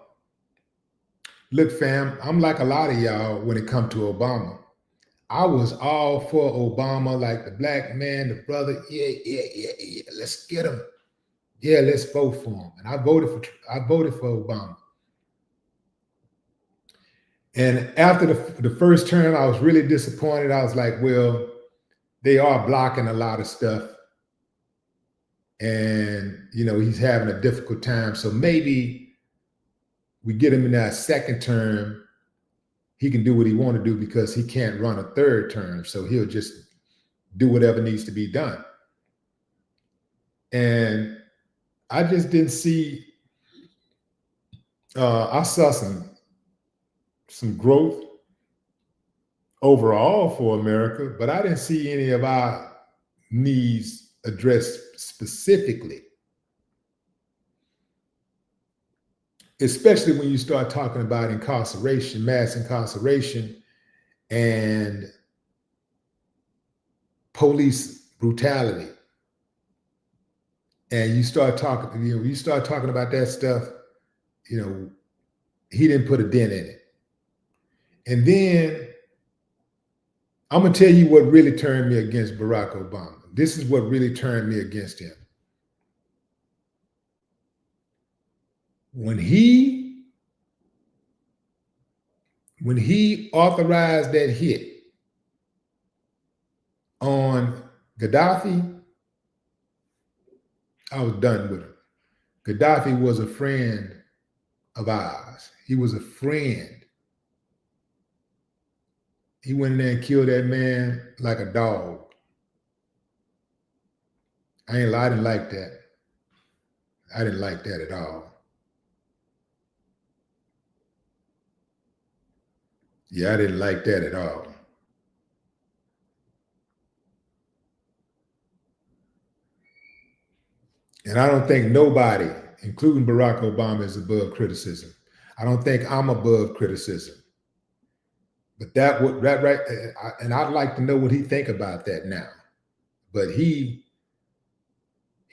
Look, fam, I'm like a lot of y'all when it comes to Obama. I was all for Obama, like the black man, the brother. Yeah. Let's get him. Yeah, let's vote for him. And I voted for Obama. And after the first term, I was really disappointed. I was like, well, they are blocking a lot of stuff. And, you know, he's having a difficult time. So maybe we get him in that second term. He can do what he want to do because he can't run a third term. So he'll just do whatever needs to be done. And I just didn't see, I saw some growth overall for America, but I didn't see any of our needs addressed specifically. Especially when you start talking about incarceration, mass incarceration, and police brutality. And you start talking about that stuff, you know, he didn't put a dent in it. And then I'm going to tell you what really turned me against Barack Obama. This is what really turned me against him. When he authorized that hit on Gaddafi, I was done with him. Gaddafi was a friend of ours. He was a friend. He went in there and killed that man like a dog. I didn't like that. I didn't like that at all. Yeah, I didn't like that at all. And I don't think nobody, including Barack Obama, is above criticism. I don't think I'm above criticism. But and I'd like to know what he think about that now. But he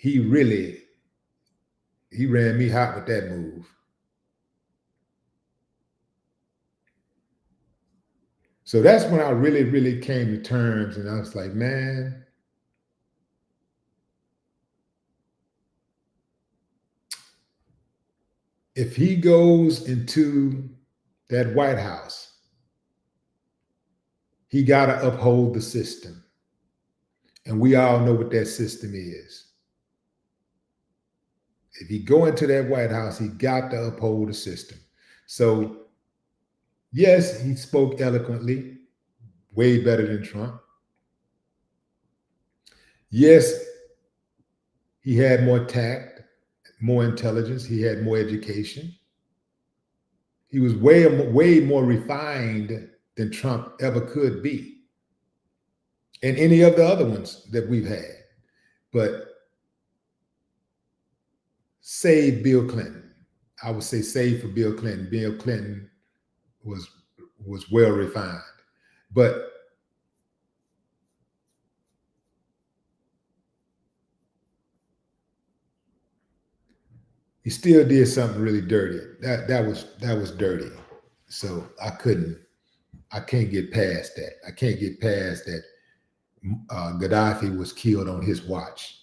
ran me hot with that move. So that's when I really, really came to terms, and I was like, man, if he goes into that White House, he got to uphold the system. And we all know what that system is. If he go into that White House, he got to uphold the system. So, yes, he spoke eloquently, way better than Trump. Yes, he had more tact, more intelligence. He had more education. He was way more refined than Trump ever could be, and any of the other ones that we've had. But save Bill Clinton. I would say save for Bill Clinton. Bill Clinton was well refined, but he still did something really dirty. That was dirty. So I can't get past that. I can't get past that. Gaddafi was killed on his watch.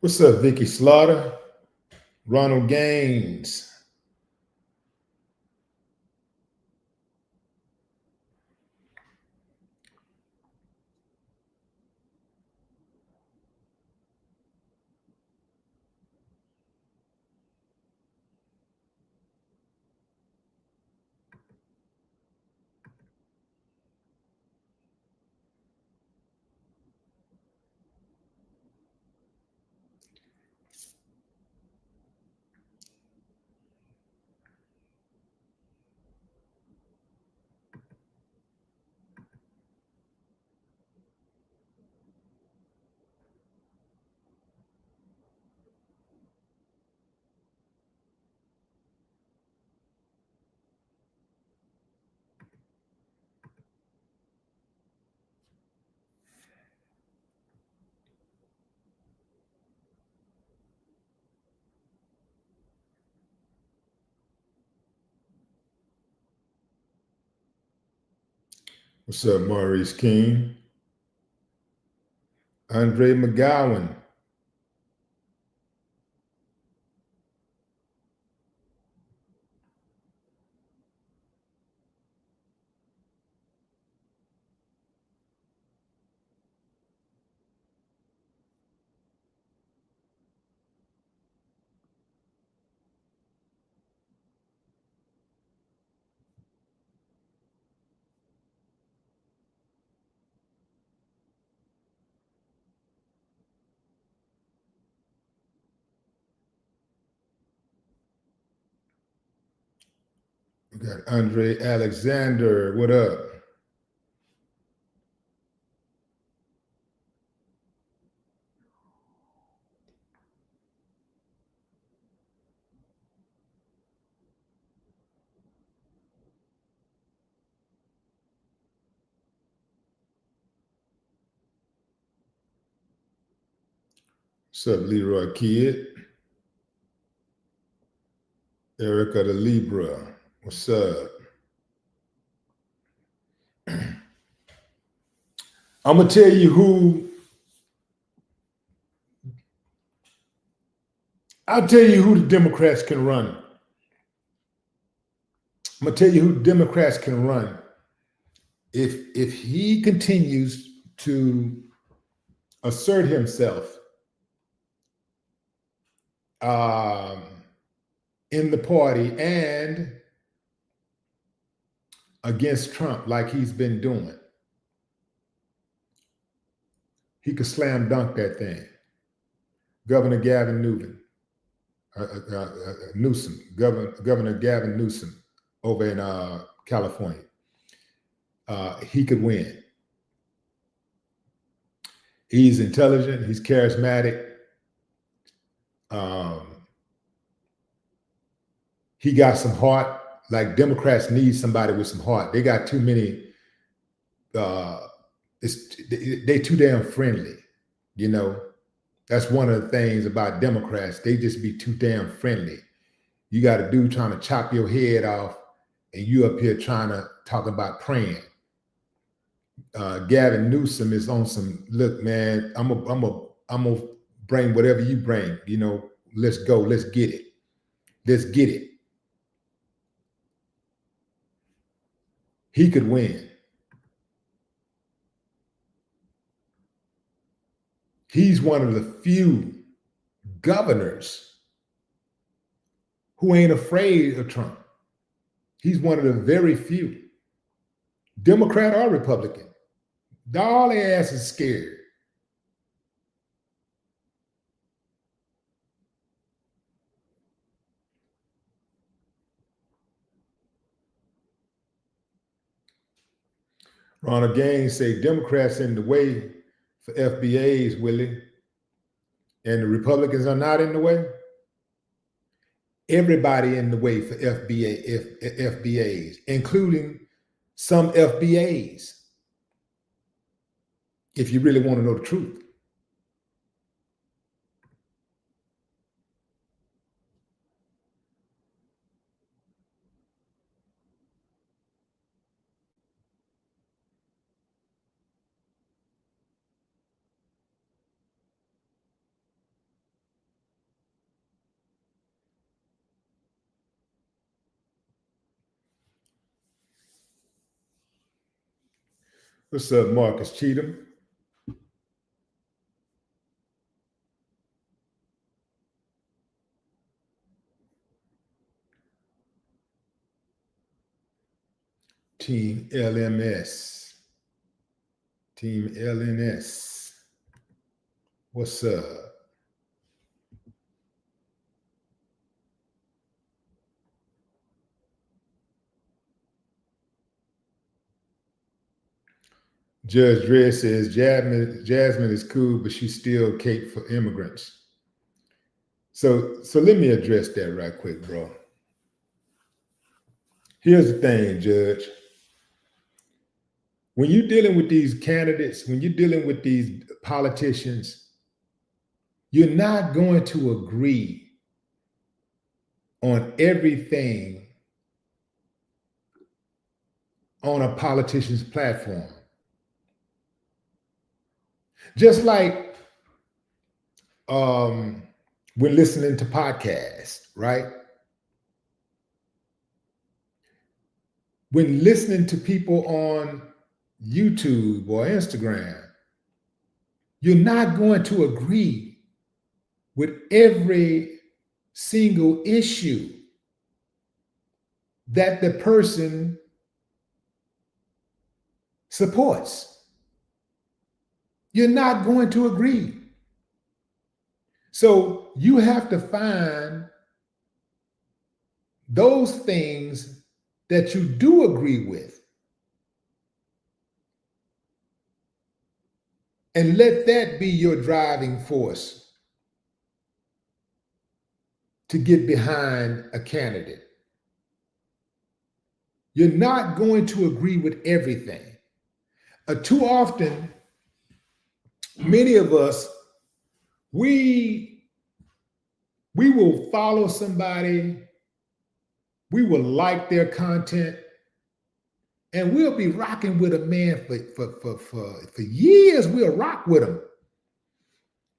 What's up, Vicky Slaughter? Ronald Gaines. What's up, Maurice King? Andre McGowan. We got Andre Alexander. What up? What's up, Leroy Kidd? Erica the Libra. What's up? I'm gonna tell you who. I'll tell you who the Democrats can run. I'm gonna tell you who Democrats can run if he continues to assert himself in the party and against Trump like he's been doing. He could slam dunk that thing. Governor Gavin Newsom, Governor Gavin Newsom over in California. He could win. He's intelligent. He's charismatic. He got some heart. Like Democrats need somebody with some heart. They got too many. They too damn friendly. You know, that's one of the things about Democrats. They just be too damn friendly. You got a dude trying to chop your head off, and you up here trying to talk about praying. Gavin Newsom is on some, look, man, I'm gonna bring whatever you bring. You know, let's go, let's get it. Let's get it. He could win. He's one of the few governors who ain't afraid of Trump. He's one of the very few, Democrat or Republican. All their ass is scared. Ronald Gaines say Democrats in the way for FBAs, Willie, and the Republicans are not in the way. Everybody in the way for FBAs, including some FBAs, if you really want to know the truth. What's up, Marcus Cheatham? Team LMS. Team LNS. What's up? Judge Dredd says Jasmine is cool, but she's still cake for immigrants. So let me address that right quick, bro. Here's the thing, Judge. When you're dealing with these candidates, when you're dealing with these politicians, you're not going to agree on everything on a politician's platform. Just like when listening to podcasts, right? When listening to people on YouTube or Instagram, you're not going to agree with every single issue that the person supports. You're not going to agree. So you have to find those things that you do agree with and let that be your driving force to get behind a candidate. You're not going to agree with everything. Too often, many of us, we will follow somebody, we will like their content, and we'll be rocking with a man for years. We'll rock with them.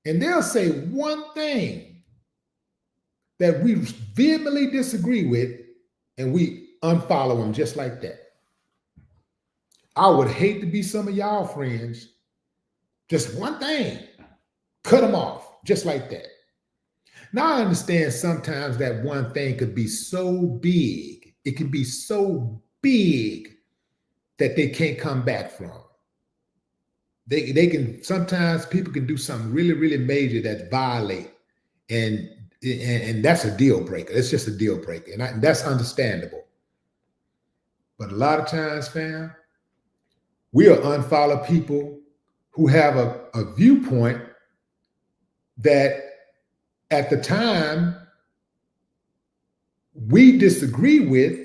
And they'll say one thing that we vehemently disagree with, and we unfollow them just like that. I would hate to be some of y'all friends. Just one thing, cut them off just like that. Now I understand sometimes that one thing could be so big, it can be so big that they can't come back from. They can, sometimes people can do something really, really major that violate, and that's a deal breaker. It's just a deal breaker, and that's understandable. But a lot of times, fam, we'll unfollow people who have a viewpoint that at the time we disagree with,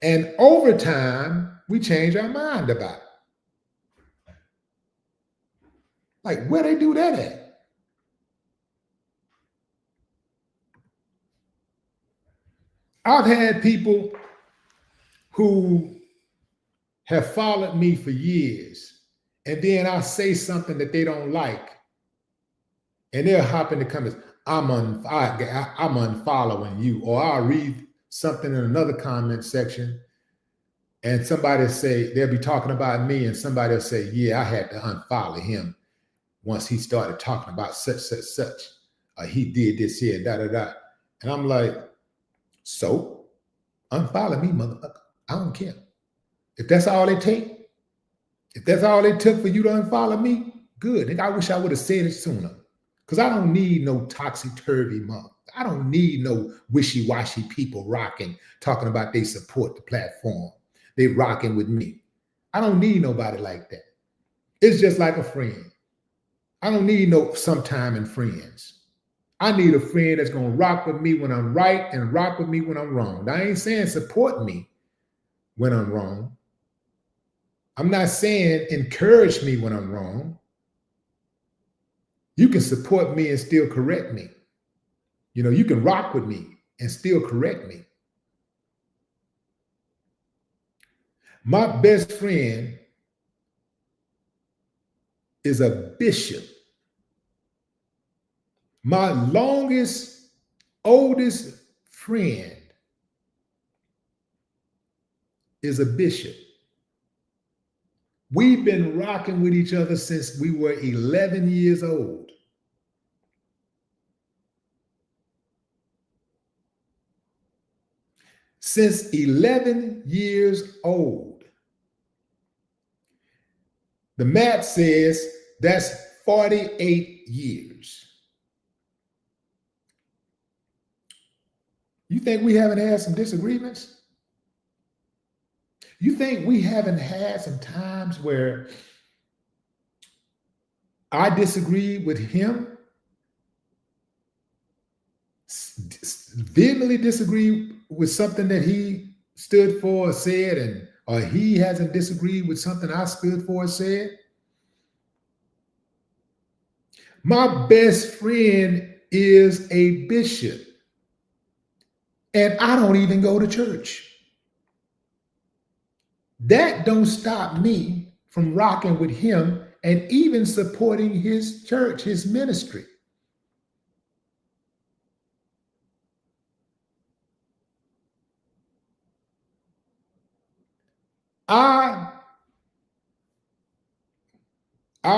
and over time, we change our mind about. Like, where they do that at? I've had people who have followed me for years, and then I'll say something that they don't like, and they'll hop in the comments, I'm unfollowing you, or I'll read something in another comment section, and somebody say, they'll be talking about me, and somebody will say, yeah, I had to unfollow him once he started talking about such, he did this here, da, da, da. And I'm like, so unfollow me, motherfucker. I don't care. If that's all it takes, if that's all it took for you to unfollow me, good. I wish I would have said it sooner. Because I don't need no topsy-turvy month. I don't need no wishy-washy people talking about they support the platform. They rocking with me. I don't need nobody like that. It's just like a friend. I don't need no sometime in friends. I need a friend that's going to rock with me when I'm right and rock with me when I'm wrong. Now, I ain't saying support me when I'm wrong. I'm not saying encourage me when I'm wrong. You can support me and still correct me. You know, you can rock with me and still correct me. My best friend is a bishop. My longest, oldest friend is a bishop. We've been rocking with each other since we were 11 years old. Since 11 years old. The math says that's 48 years. You think we haven't had some disagreements? You think we haven't had some times where I disagree with him, vehemently disagree with something that he stood for or said, or he hasn't disagreed with something I stood for or said? My best friend is a bishop, and I don't even go to church. That don't stop me from rocking with him and even supporting his church, his ministry. I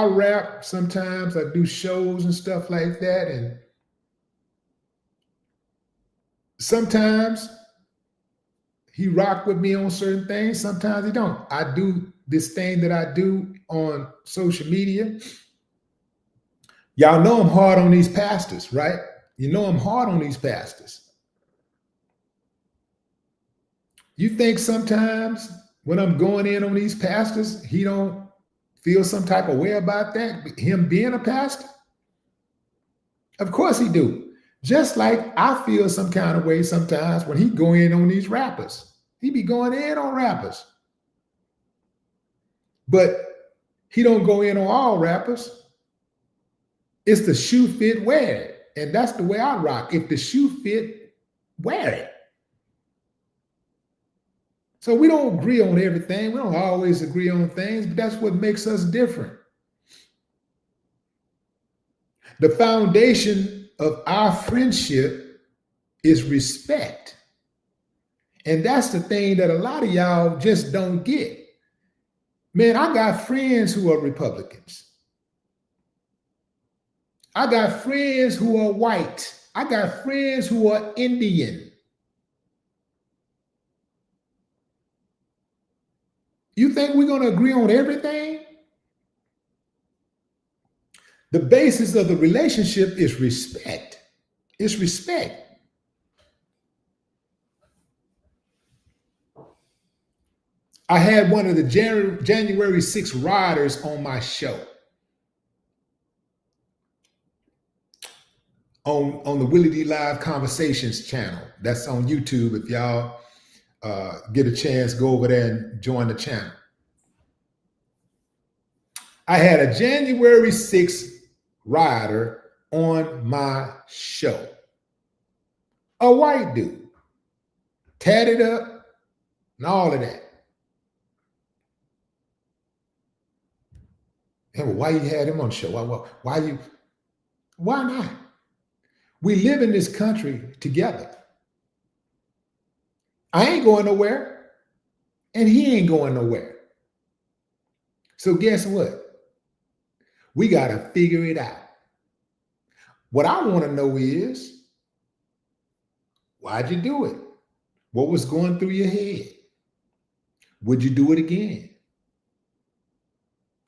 rap sometimes, I do shows and stuff like that, and sometimes he rock with me on certain things, sometimes he don't. I do this thing that I do on social media. Y'all know I'm hard on these pastors, right? You know I'm hard on these pastors. You think sometimes when I'm going in on these pastors, he don't feel some type of way about that, him being a pastor? Of course he do. Just like I feel some kind of way sometimes when he go in on these rappers. He be going in on rappers. But he don't go in on all rappers. It's the shoe fit, wear it. And that's the way I rock. If the shoe fit, wear it. So we don't agree on everything. We don't always agree on things, but that's what makes us different. The foundation of our friendship is respect. And that's the thing that a lot of y'all just don't get. Man, I got friends who are Republicans. I got friends who are white. I got friends who are Indian. You think we're going to agree on everything? The basis of the relationship is respect. It's respect. I had one of the January 6th rioters on my show. on the Willie D Live Conversations channel. That's on YouTube. If y'all get a chance, go over there and join the channel. I had a January 6th rioter on my show. A white dude, tatted up and all of that. And why you had him on the show? Why not? We live in this country together. I ain't going nowhere, and he ain't going nowhere. So guess what? We got to figure it out. What I want to know is, why'd you do it? What was going through your head? Would you do it again?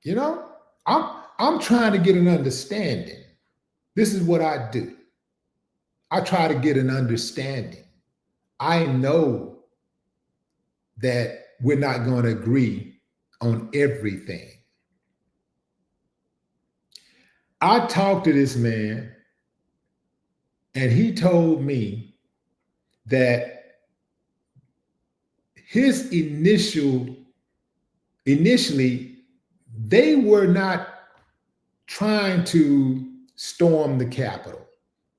You know, I'm trying to get an understanding. This is what I do. I try to get an understanding. I know that we're not going to agree on everything. I talked to this man, and he told me that initially, they were not trying to storm the Capitol.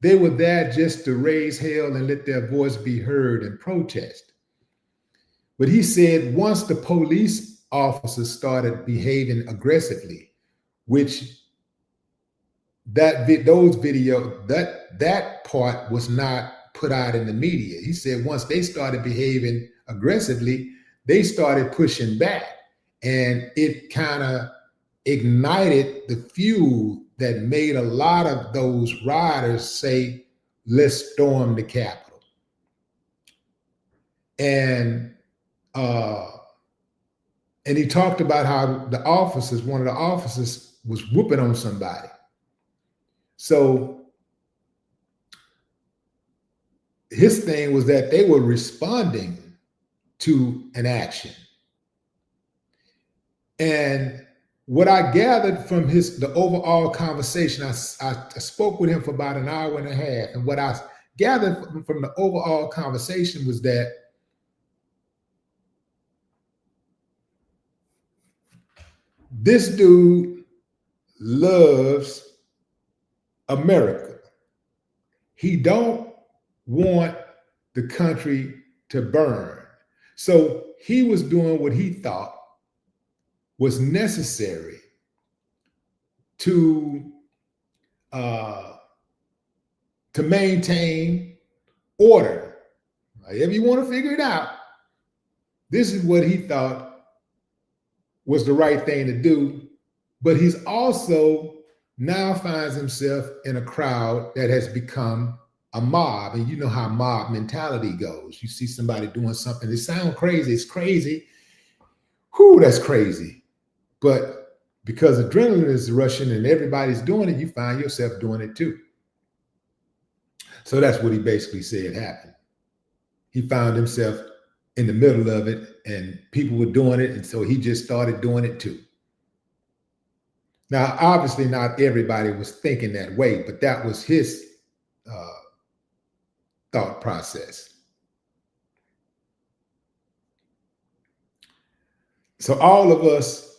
They were there just to raise hell and let their voice be heard and protest. But he said once the police officers started behaving aggressively, which that part was not put out in the media. He said once they started behaving aggressively, they started pushing back, and it kind of ignited the fuel that made a lot of those rioters say, let's storm the Capitol. And he talked about how one of the officers was whooping on somebody. So his thing was that they were responding to an action. And what I gathered from the overall conversation, I spoke with him for about an hour and a half. And what I gathered from the overall conversation was that this dude loves America. He don't want the country to burn. So he was doing what he thought was necessary to maintain order. If you want to figure it out, this is what he thought was the right thing to do. But he's also now finds himself in a crowd that has become a mob. And you know how mob mentality goes. You see somebody doing something, it sounds crazy, it's crazy. Whew, that's crazy. But because adrenaline is rushing and everybody's doing it, you find yourself doing it too. So that's what he basically said happened. He found himself in the middle of it and people were doing it. And so he just started doing it too. Now, obviously not everybody was thinking that way, but that was his thought process. So all of us,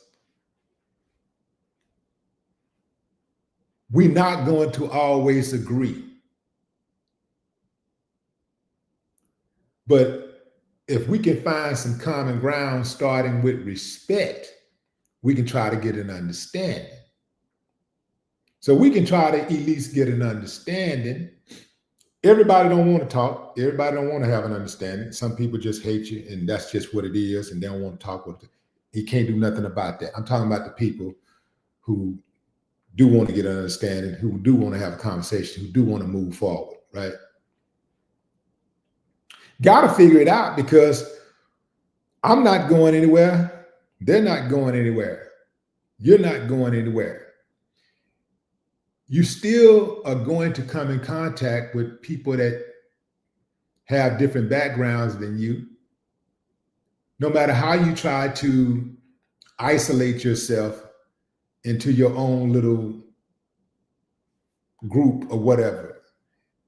we're not going to always agree. But if we can find some common ground, starting with respect, we can try to get an understanding. So we can try to at least get an understanding. Everybody don't want to talk. Everybody don't want to have an understanding. Some people just hate you, and that's just what it is, and they don't want to talk with it. You can't do nothing about that. I'm talking about the people who do want to get an understanding, who do want to have a conversation, who do want to move forward, right? Got to figure it out, because I'm not going anywhere. They're not going anywhere. You're not going anywhere. You still are going to come in contact with people that have different backgrounds than you. No matter how you try to isolate yourself into your own little group or whatever,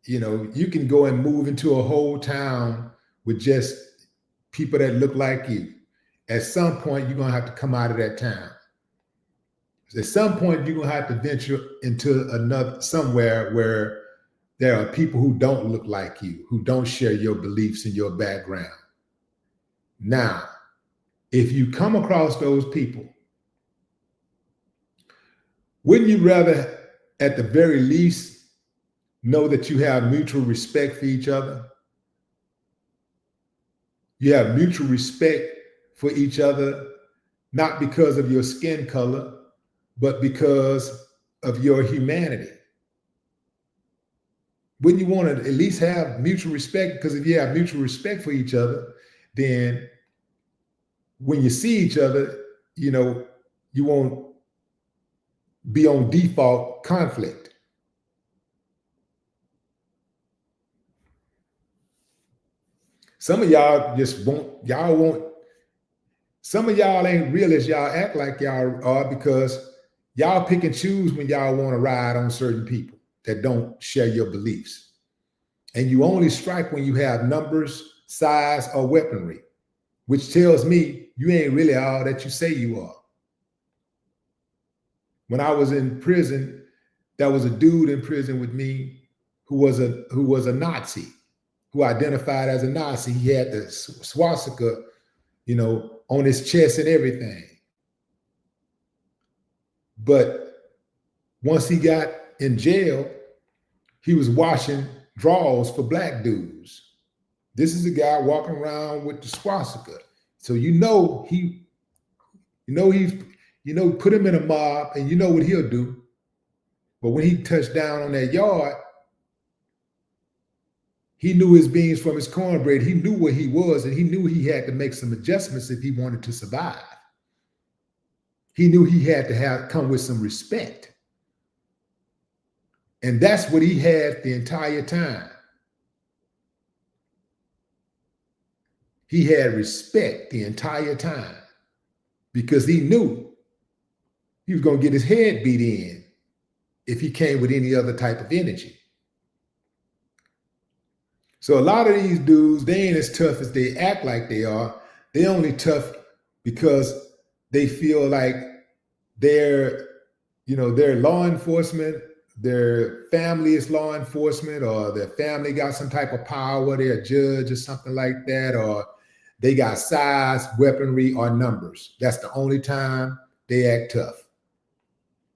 You know, you can go and move into a whole town with just people that look like you. At some point, you're going to have to come out of that town. At some point, you're going to have to venture into another somewhere where there are people who don't look like you, who don't share your beliefs and your background. Now, if you come across those people, wouldn't you rather, at the very least, know that you have mutual respect for each other? You have mutual respect for each other, not because of your skin color, but because of your humanity. Wouldn't you want to at least have mutual respect? Because if you have mutual respect for each other, then when you see each other, you know, you won't be on default conflict. Some of y'all just won't, some of y'all ain't real as y'all act like y'all are, because y'all pick and choose when y'all want to ride on certain people that don't share your beliefs. And you only strike when you have numbers, size, or weaponry, which tells me you ain't really all that you say you are. When I was in prison, there was a dude in prison with me who was a Nazi, who identified as a Nazi. He had the swastika, you know, on his chest and everything. But once he got in jail, he was washing drawers for black dudes. This is a guy walking around with the swastika. So put him in a mob and you know what he'll do. But when he touched down on that yard, he knew his beans from his cornbread. He knew where he was, and he knew he had to make some adjustments if he wanted to survive. He knew he had to come with some respect. And that's what he had the entire time. He had respect the entire time because he knew he was going to get his head beat in if he came with any other type of energy. So a lot of these dudes, they ain't as tough as they act like they are. They only tough because they feel like they're law enforcement, their family is law enforcement, or their family got some type of power, they're a judge or something like that, or they got size, weaponry, or numbers. That's the only time they act tough.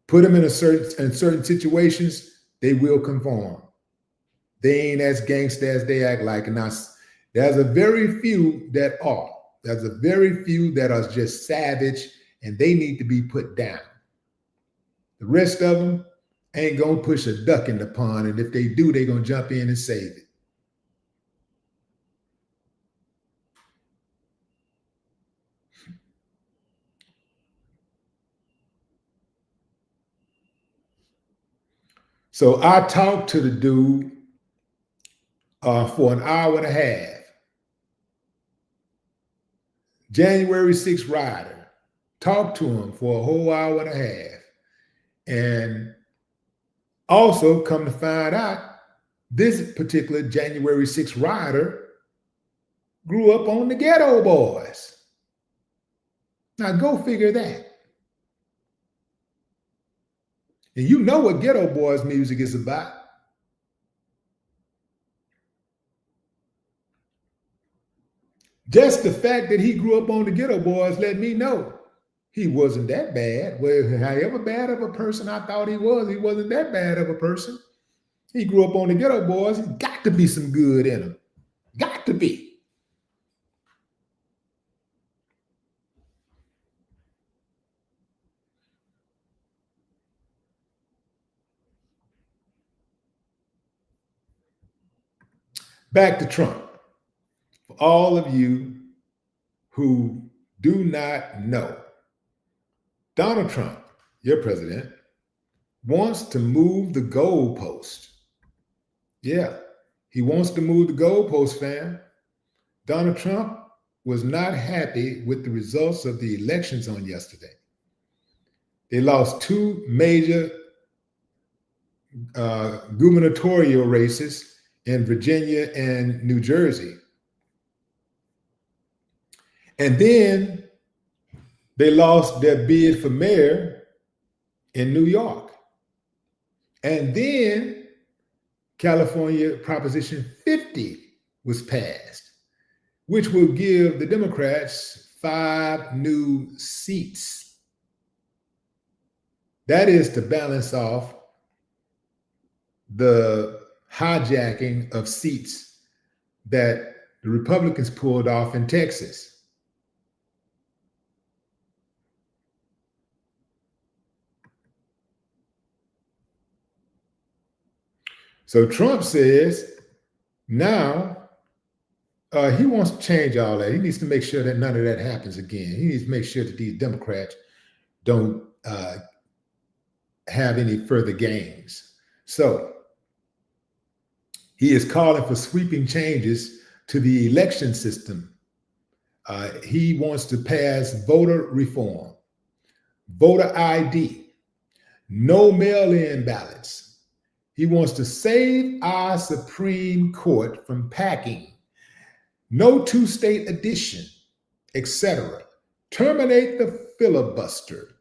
Put them in certain situations, they will conform. They ain't as gangster as they act like. And there's a very few that are. There's a very few that are just savage, and they need to be put down. The rest of them ain't gonna push a duck in the pond, and if they do, they're gonna jump in and save it. So I talked to the dude for an hour and a half. January 6th rider. Talked to him for a whole hour and a half. And also, come to find out, this particular January 6th rider grew up on the Ghetto Boys. Now go figure that. And you know what Ghetto Boys music is about. Just the fact that he grew up on the Ghetto Boys let me know he wasn't that bad. Well, however bad of a person I thought he wasn't that bad of a person. He grew up on the Ghetto Boys. He's got to be some good in him. Got to be. Back to Trump. For all of you who do not know, Donald Trump, your president, wants to move the goalpost. Yeah, he wants to move the goalpost, fam. Donald Trump was not happy with the results of the elections on yesterday. They lost two major gubernatorial races in Virginia and New Jersey. And then they lost their bid for mayor in New York. And then California Proposition 50 was passed, which will give the Democrats 5 new seats. That is to balance off the hijacking of seats that the Republicans pulled off in Texas. So Trump says now he wants to change all that. He needs to make sure that none of that happens again. He needs to make sure that these Democrats don't have any further gains. So he is calling for sweeping changes to the election system. He wants to pass voter reform, voter ID, no mail-in ballots. He wants to save our Supreme Court from packing, no two-state addition, etc. Terminate the filibuster.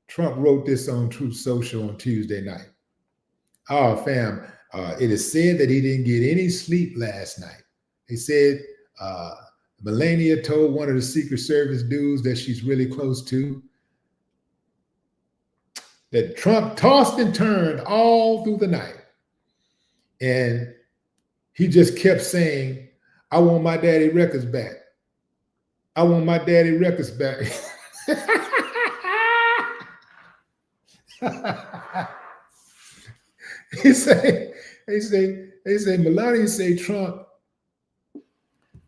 Trump wrote this on Truth Social on Tuesday night. Oh, fam, it is said that he didn't get any sleep last night. He said Melania told one of the Secret Service dudes that she's really close to that Trump tossed and turned all through the night. And he just kept saying, I want my daddy records back. I want my daddy records back. He say Melania say Trump.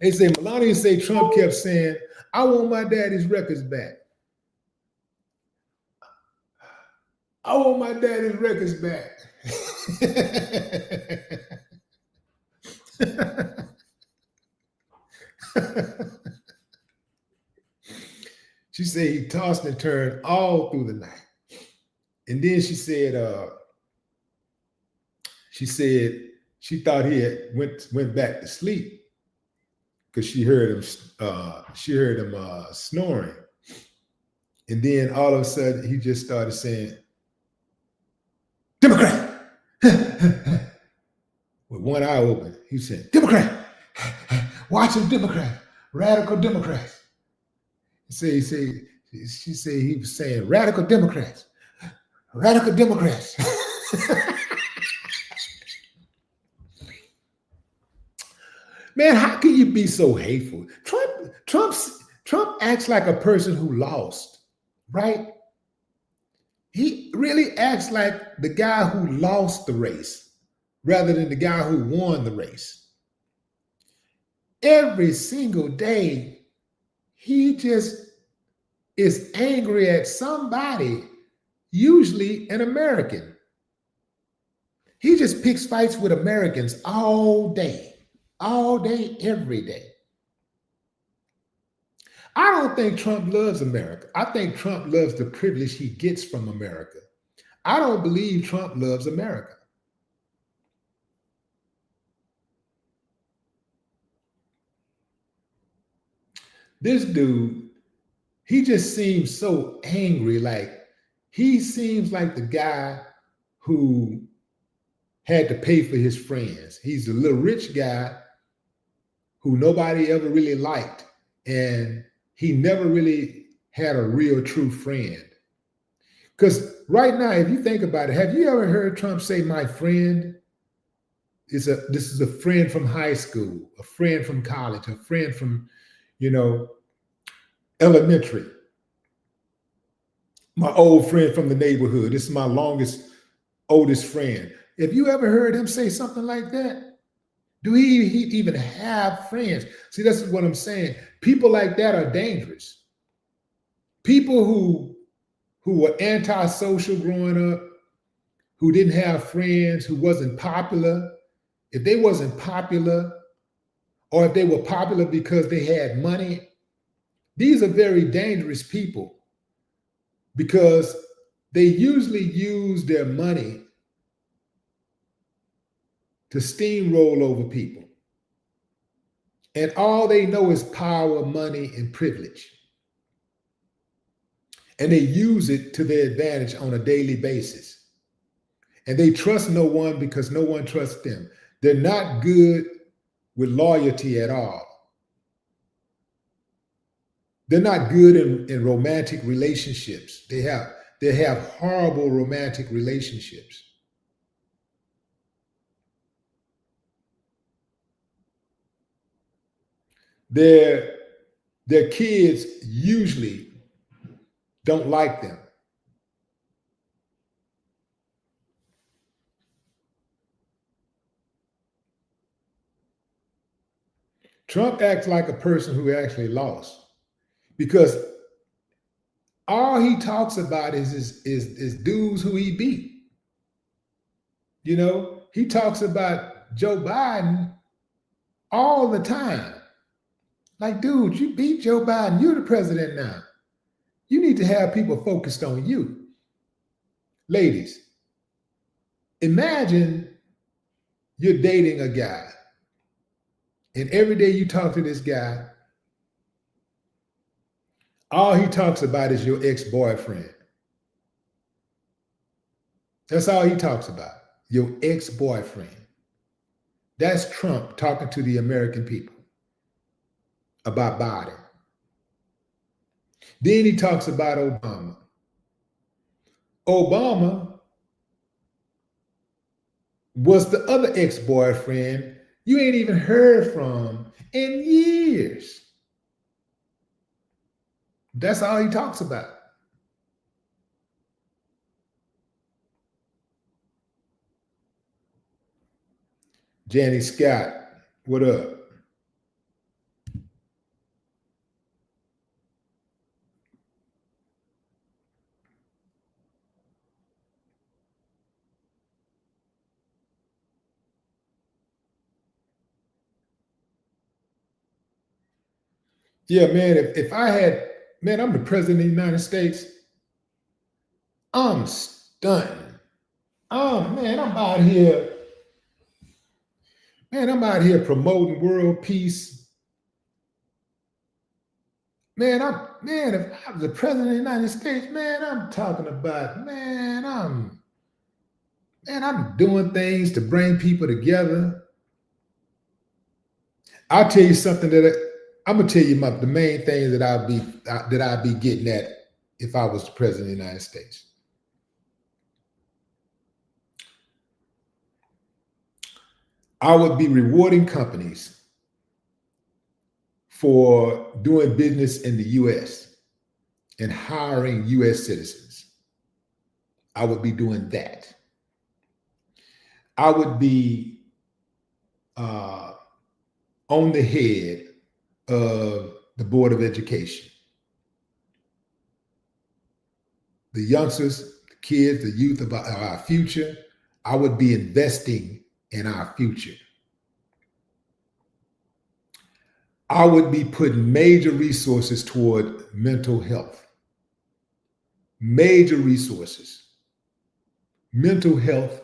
They say Melania say Trump kept saying, I want my daddy's records back. I want my daddy's records back. She said he tossed and turned all through the night. And then she said she thought he had went back to sleep because she heard him snoring. And then all of a sudden he just started saying, Democrat, with one eye open. He said, Democrat, watch them Democrat, radical Democrats. She said he was saying radical Democrats, radical Democrats. Man, how can you be so hateful? Trump acts like a person who lost, right? He really acts like the guy who lost the race rather than the guy who won the race. Every single day, he just is angry at somebody, usually an American. He just picks fights with Americans all day, every day. I don't think Trump loves America. I think Trump loves the privilege he gets from America. I don't believe Trump loves America. This dude, he just seems so angry. Like he seems like the guy who had to pay for his friends. He's a little rich guy who nobody ever really liked. And he never really had a real true friend. Because right now, if you think about it, have you ever heard Trump say, my friend? This is a friend from high school, a friend from college, a friend from, elementary. My old friend from the neighborhood. This is my oldest friend. Have you ever heard him say something like that? Do he even have friends? See, that's what I'm saying. People like that are dangerous. People who were antisocial growing up, who didn't have friends, who wasn't popular. If they wasn't popular, or if they were popular because they had money, these are very dangerous people because they usually use their money to steamroll over people. And all they know is power, money, and privilege. And they use it to their advantage on a daily basis. And they trust no one because no one trusts them. They're not good with loyalty at all. They're not good in romantic relationships. They have horrible romantic relationships. Their kids usually don't like them. Trump acts like a person who actually lost, because all he talks about is dudes who he beat. You know, he talks about Joe Biden all the time. Like, dude, you beat Joe Biden. You're the president now. You need to have people focused on you. Ladies, imagine you're dating a guy, and every day you talk to this guy, all he talks about is your ex-boyfriend. That's all he talks about, your ex-boyfriend. That's Trump talking to the American people about Biden. Then he talks about Obama. Obama was the other ex-boyfriend you ain't even heard from in years. That's all he talks about. Janie Scott, what up? Yeah, man, if I had, man, I'm the president of the United States, I'm stunned. Oh, man, I'm out here. Man, I'm out here promoting world peace. Man, if I was the president of the United States, man, I'm talking about, man, I'm doing things to bring people together. I'll tell you something I'm gonna tell you the main things that I'd be getting at if I was the president of the United States. I would be rewarding companies for doing business in the US and hiring US citizens. I would be doing that. I would be on the head of the Board of Education. The youngsters, the kids, the youth of our future, I would be investing in our future. I would be putting major resources toward mental health. Major resources. Mental health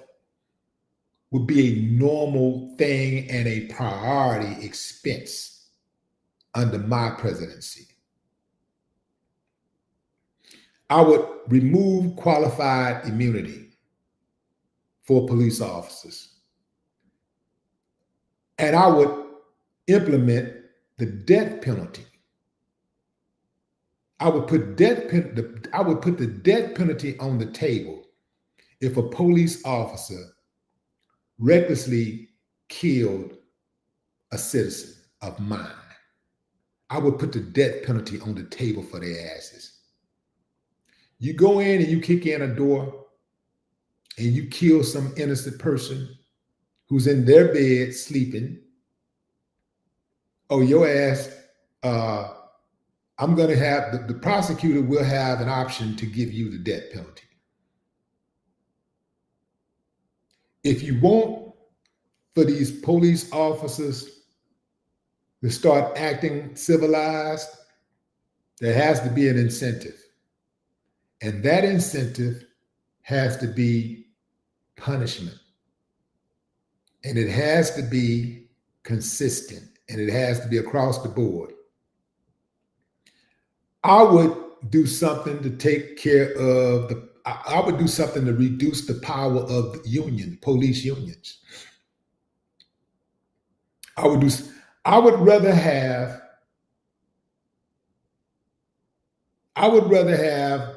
would be a normal thing and a priority expense under my presidency. I would remove qualified immunity for police officers. And I would implement the death penalty. I would put the death penalty on the table if a police officer recklessly killed a citizen of mine. I would put the death penalty on the table for their asses. You go in and you kick in a door and you kill some innocent person who's in their bed sleeping. Oh, your ass, I'm going to have, the prosecutor will have an option to give you the death penalty. If you want for these police officers to start acting civilized, there has to be an incentive. And that incentive has to be punishment. And it has to be consistent, and it has to be across the board. I would do something to take care of I would do something to reduce the power of the union, police unions. I would do. I would rather have. I would rather have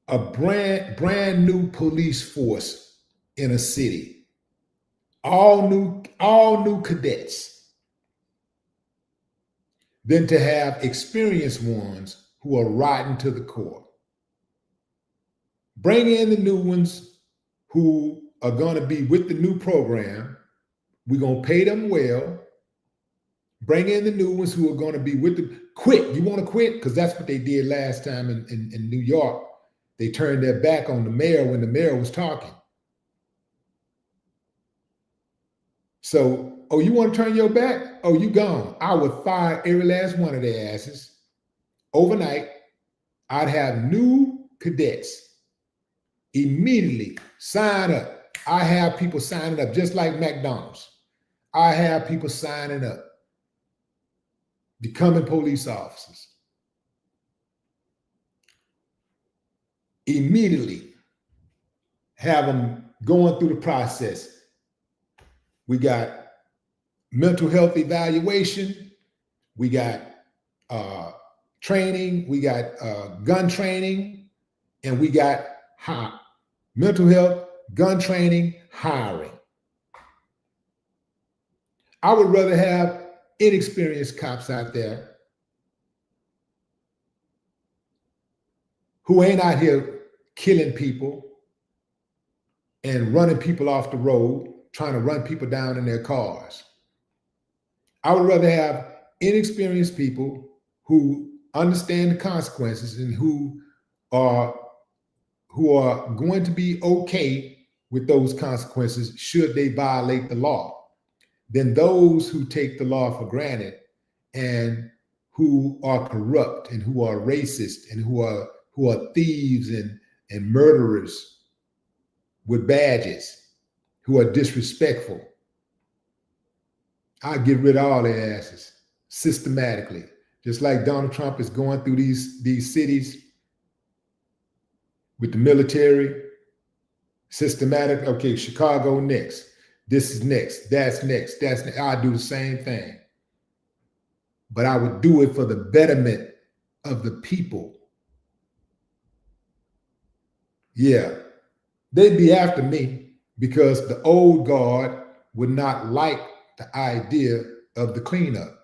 a brand new police force in a city, all new cadets, than to have experienced ones who are rotten to the core. Bring in the new ones who are going to be with the new program. We're going to pay them well. Bring in the new ones who are going to be with the quit. You want to quit? Because that's what they did last time in New York. They turned their back on the mayor when the mayor was talking. So, oh, you want to turn your back? Oh, you gone. I would fire every last one of their asses. Overnight, I'd have new cadets immediately sign up. I have people signing up just like McDonald's. I have people signing up, becoming police officers. Immediately have them going through the process. We got mental health evaluation. We got training. We got gun training. And we got mental health, gun training, hiring. I would rather have inexperienced cops out there who ain't out here killing people and running people off the road, trying to run people down in their cars. I would rather have inexperienced people who understand the consequences and who are going to be okay with those consequences should they violate the law, than those who take the law for granted and who are corrupt and who are racist and who are thieves and murderers with badges, who are disrespectful. I get rid of all their asses systematically, just like Donald Trump is going through these cities with the military. Systematic. Okay, Chicago next. This is next. That's next. That's next. I do the same thing, but I would do it for the betterment of the people. Yeah, they'd be after me because the old guard would not like the idea of the cleanup.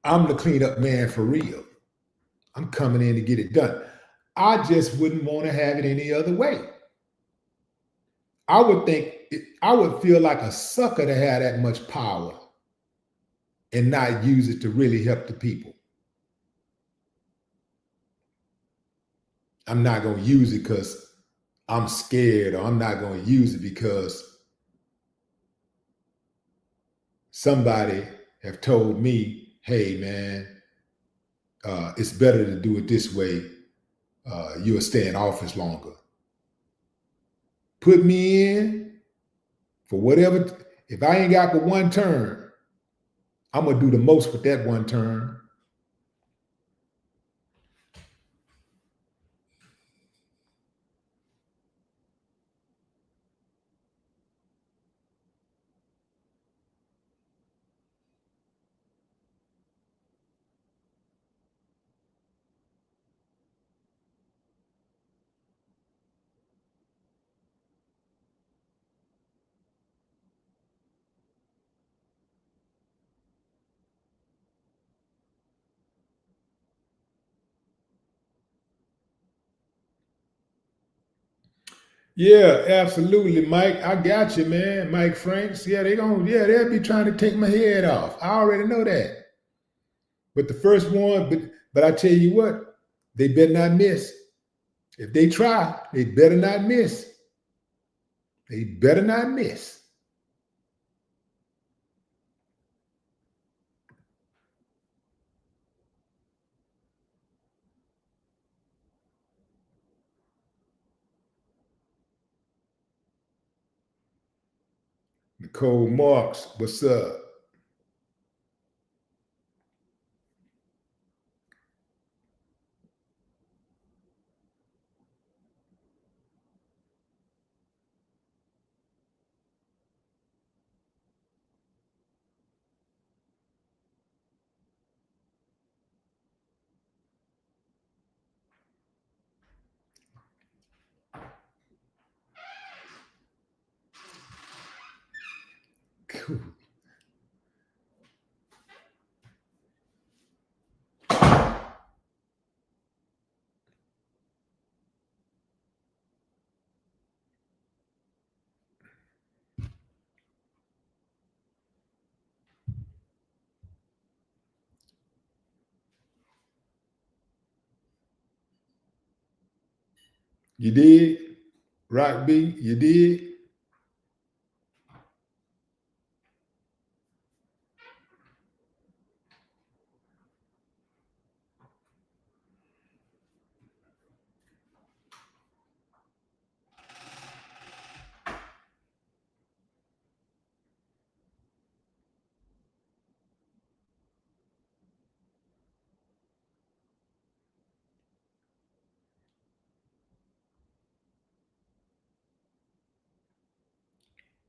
I'm the cleanup man for real. I'm coming in to get it done. I just wouldn't want to have it any other way. I would feel like a sucker to have that much power and not use it to really help the people. I'm not going to use it because I'm scared, or I'm not going to use it because somebody have told me, hey, man, it's better to do it this way. You'll stay in office longer. Put me in for whatever. If I ain't got but one term, I'm going to do the most with that one term. Yeah, absolutely, Mike. I got you, man. Mike Franks. Yeah, they'll be trying to take my head off. I already know that. But the first one, but I tell you what, they better not miss. If they try, they better not miss. They better not miss. Nicole Marks, what's up? Cool. You did? Rock B, you did?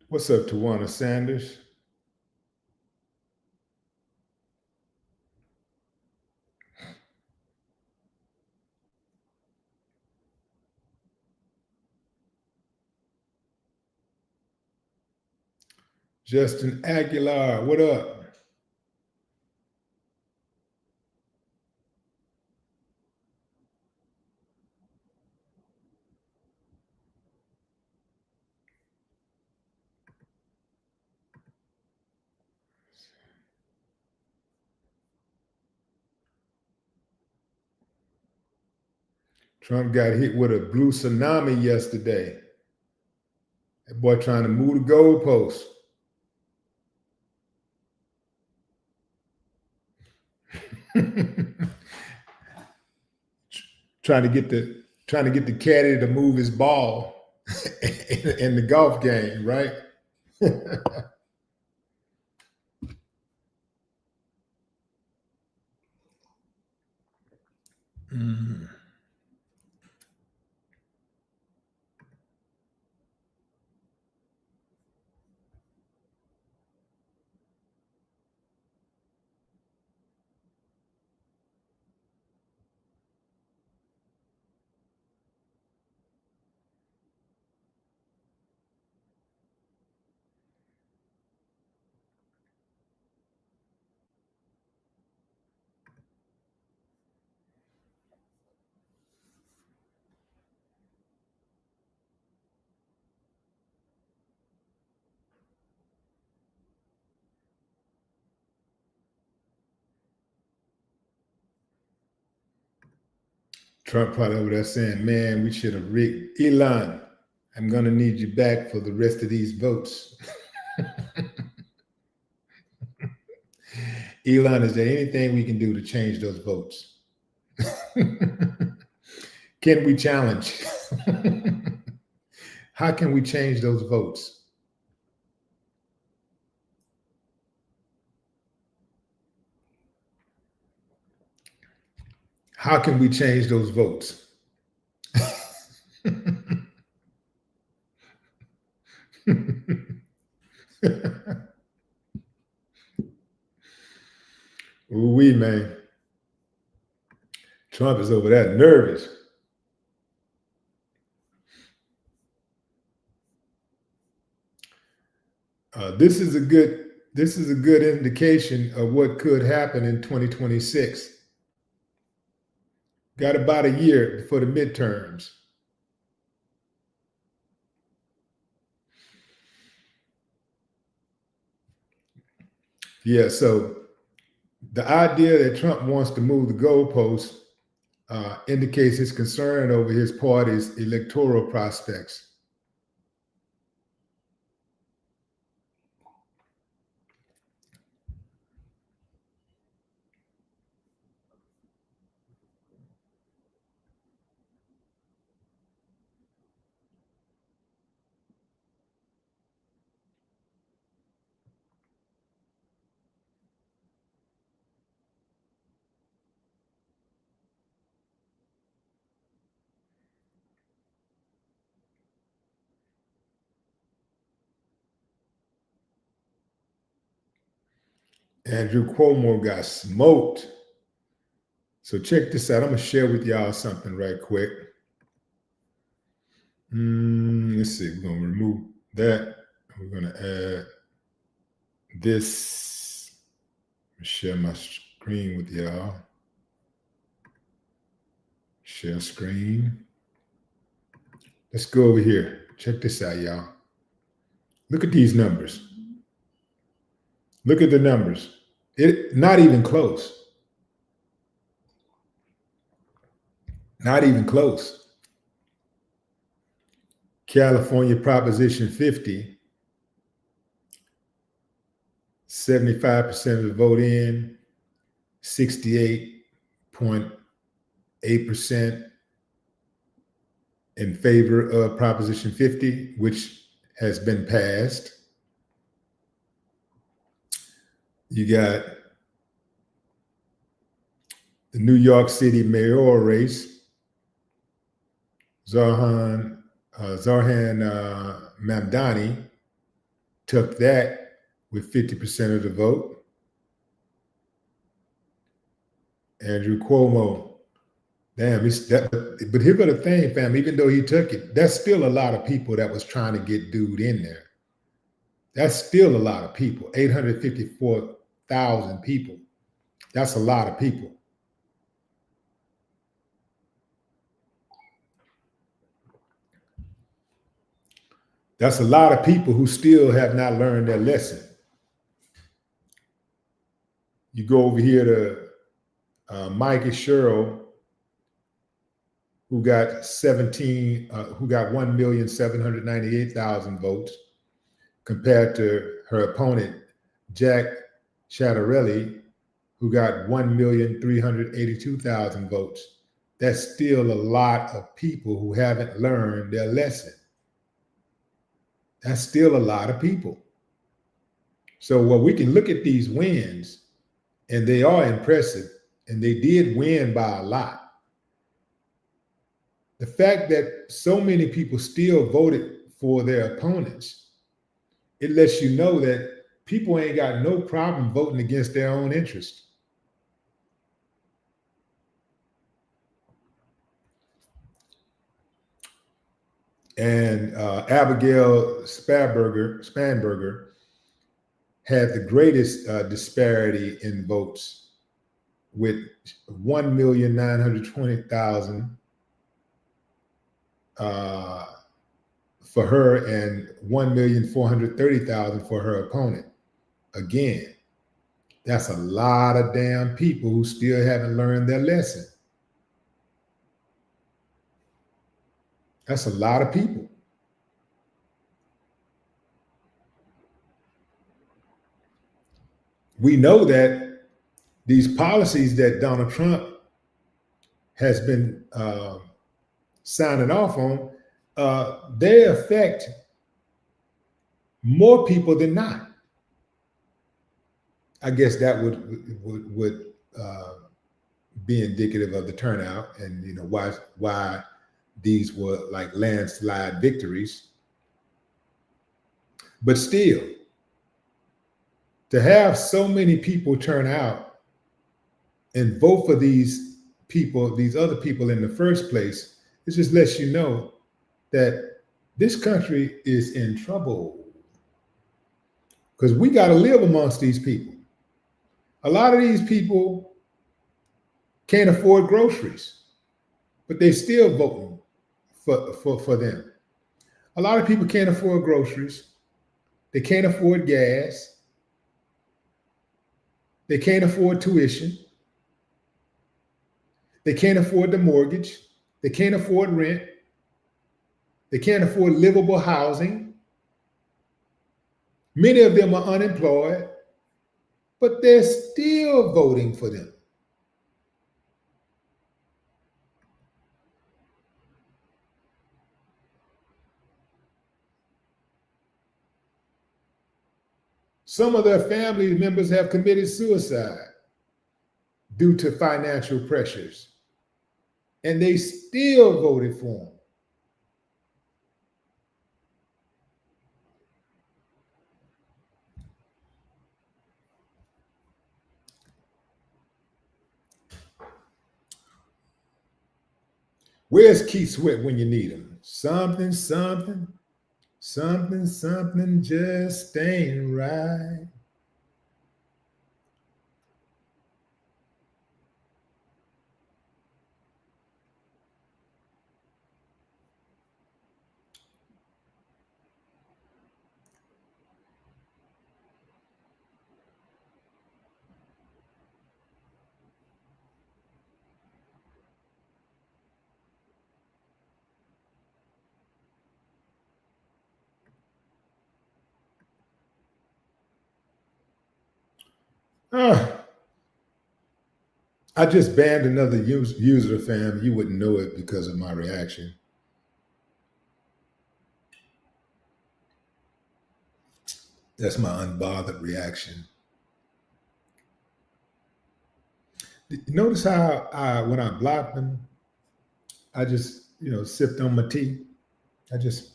What's up, Tawana Sanders? Justin Aguilar, what up? Trump got hit with a blue tsunami yesterday. That boy trying to move the goalposts. trying to get the caddy to move his ball in the golf game, right? Mm. Trump probably over there saying, man, we should have rigged. Elon, I'm going to need you back for the rest of these votes. Elon, is there anything we can do to change those votes? Can we challenge? How can we change those votes? How can we change those votes? Ooh, wee, man. Trump is over there nervous. This is a good indication of what could happen in 2026. Got about a year before the midterms. Yeah, so the idea that Trump wants to move the goalposts indicates his concern over his party's electoral prospects. Andrew Cuomo got smoked. So check this out. I'm going to share with y'all something right quick. Let's see. We're going to remove that. We're going to add this. Share my screen with y'all. Share screen. Let's go over here. Check this out, y'all. Look at these numbers. Look at the numbers. Not even close. Not even close. California Proposition 50, 75% of the vote in, 68.8% in favor of Proposition 50, which has been passed. You got the New York City mayoral race. Zohran Mamdani took that with 50% of the vote. Andrew Cuomo, damn, but here's the thing, fam, even though he took it, that's still a lot of people that was trying to get dude in there. That's still a lot of people, 854,000 people. That's a lot of people. That's a lot of people who still have not learned their lesson. You go over here to Mikey Sherrill, who got 1,798,000 votes, compared to her opponent, Jack Ciattarelli, who got 1,382,000 votes. That's still a lot of people who haven't learned their lesson. That's still a lot of people. So we can look at these wins, and they are impressive, and they did win by a lot. The fact that so many people still voted for their opponents, it lets you know that people ain't got no problem voting against their own interest. And Abigail Spanberger had the greatest disparity in votes, with 1,920,000 for her and 1,430,000 for her opponent. Again, that's a lot of damn people who still haven't learned their lesson. That's a lot of people. We know that these policies that Donald Trump has been signing off on, they affect more people than not. I guess that would be indicative of the turnout, and why these were like landslide victories. But still, to have so many people turn out and vote for these other people in the first place, it just lets you know that this country is in trouble, because we got to live amongst these people. A lot of these people can't afford groceries, but they still voting for them. A lot of people can't afford groceries. They can't afford gas. They can't afford tuition. They can't afford the mortgage. They can't afford rent. They can't afford livable housing. Many of them are unemployed, but they're still voting for them. Some of their family members have committed suicide due to financial pressures, and they still voted for them. Where's Keith Sweat when you need him? Something, something, something, something just ain't right. Ah, I just banned another user, fam. You wouldn't know it because of my reaction. That's my unbothered reaction. Notice how when I blocked them, I just, sipped on my tea. I just,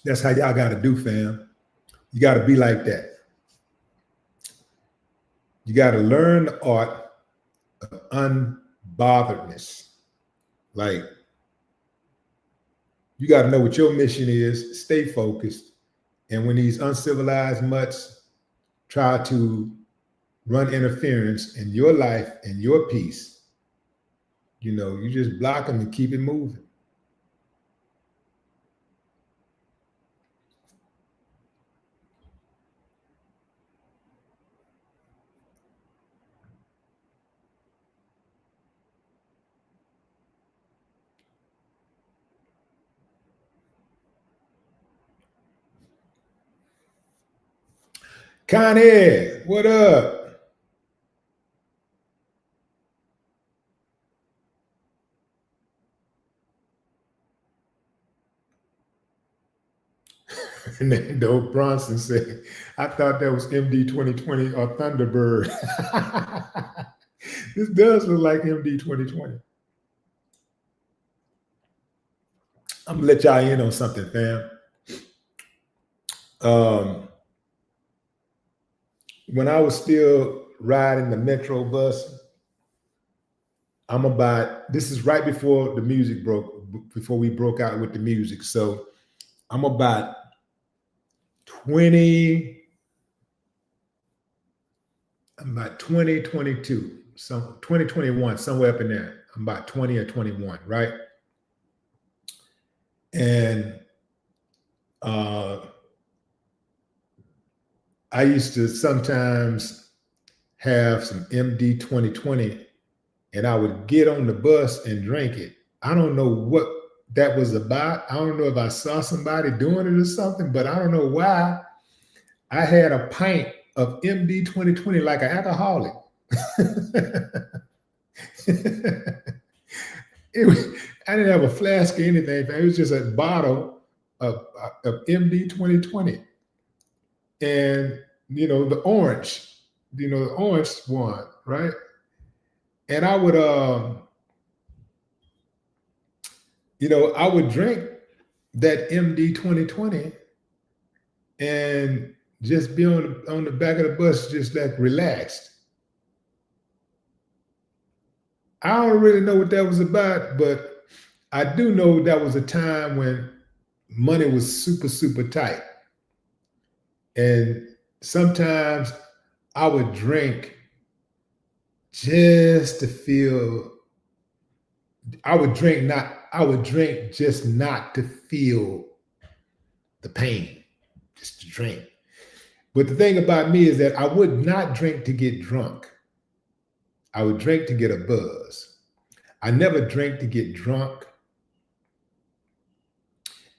that's how y'all got to do, fam. You got to be like that. You got to learn the art of unbotheredness. Like, you got to know what your mission is, stay focused. And when these uncivilized mutts try to run interference in your life and your peace, you just block them and keep it moving. Connie, what up? Nando Bronson said, I thought that was MD 2020 or Thunderbird. This does look like MD 2020. I'm gonna let y'all in on something, fam. When I was still riding the Metro bus, this is right before the music before we broke out with the music. So I'm about 22, 2021, somewhere up in there. I'm about 20 or 21, right? And I used to sometimes have some MD 2020 and I would get on the bus and drink it. I don't know what that was about. I don't know if I saw somebody doing it or something, but I don't know why I had a pint of MD 2020 like an alcoholic. I didn't have a flask or anything. It was just a bottle of MD 2020. And, the orange one, right? And I would, I would drink that MD 2020 and just be on the back of the bus, just like relaxed. I don't really know what that was about, but I do know that was a time when money was super, super tight. And sometimes I would drink just to feel, I would drink just not to feel the pain, just to drink. But the thing about me is that I would not drink to get drunk. I would drink to get a buzz. I never drank to get drunk.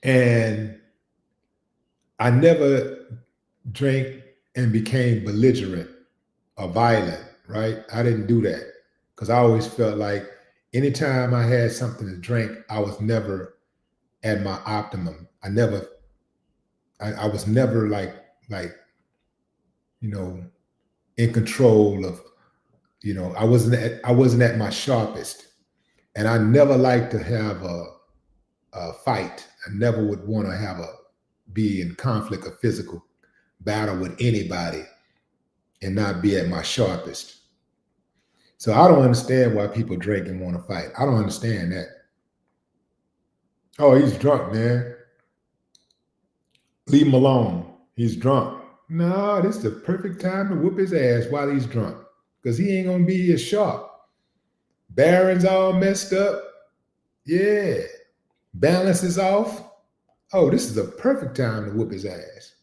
And I never drank and became belligerent or violent, right? I didn't do that because I always felt like anytime I had something to drink, I was never at my optimum. I was never like, in control of, I wasn't at my sharpest. And I never liked to have a fight. I never would want to be in conflict or physical battle with anybody and not be at my sharpest. So I don't understand why people drink and want to fight. I don't understand that. Oh, he's drunk, man. Leave him alone. He's drunk. No, this is the perfect time to whoop his ass while he's drunk, because he ain't gonna be as sharp. Barron's all messed up. Yeah. Balance is off. Oh, this is a perfect time to whoop his ass.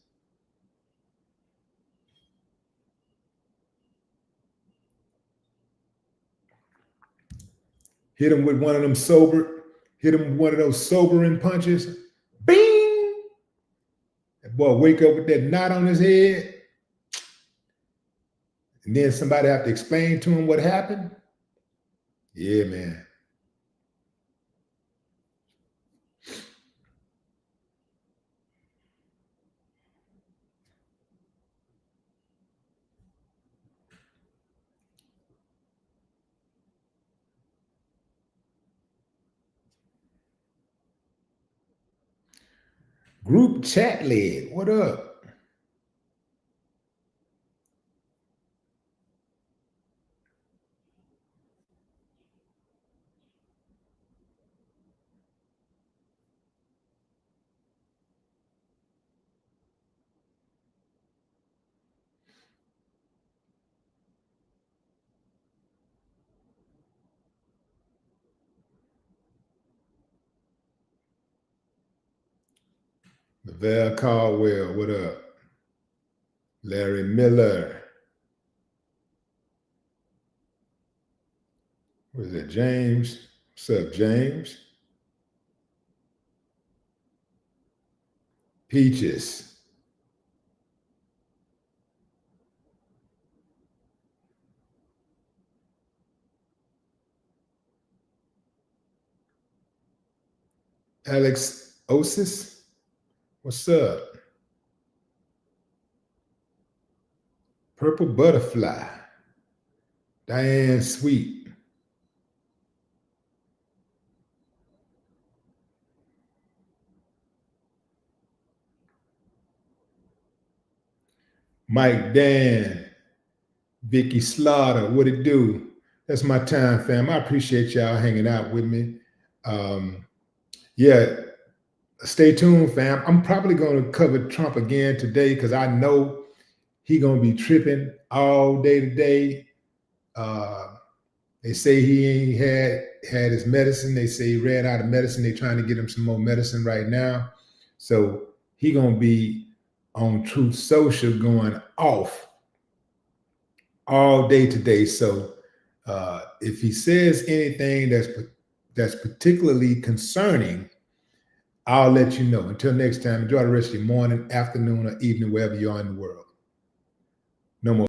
Hit him with one of them hit him with one of those sobering punches. Bing! That boy wake up with that knot on his head. And then somebody have to explain to him what happened. Yeah, man. Group chat lead. What up? Lavelle Caldwell. What up? Larry Miller. What is that? James. What's up, James? Peaches. Alex Osis. What's up? Purple Butterfly. Diane Sweet. Mike Dan. Vicky Slaughter. What it do? That's my time, fam. I appreciate y'all hanging out with me. Yeah, stay tuned, fam. I'm probably going to cover Trump again today because I know he going to be tripping all day today. They say he ain't had his medicine. They say he ran out of medicine. They're trying to get him some more medicine right now. So he going to be on Truth Social going off all day today. So if he says anything that's particularly concerning, I'll let you know. Until next time, enjoy the rest of your morning, afternoon, or evening, wherever you are in the world.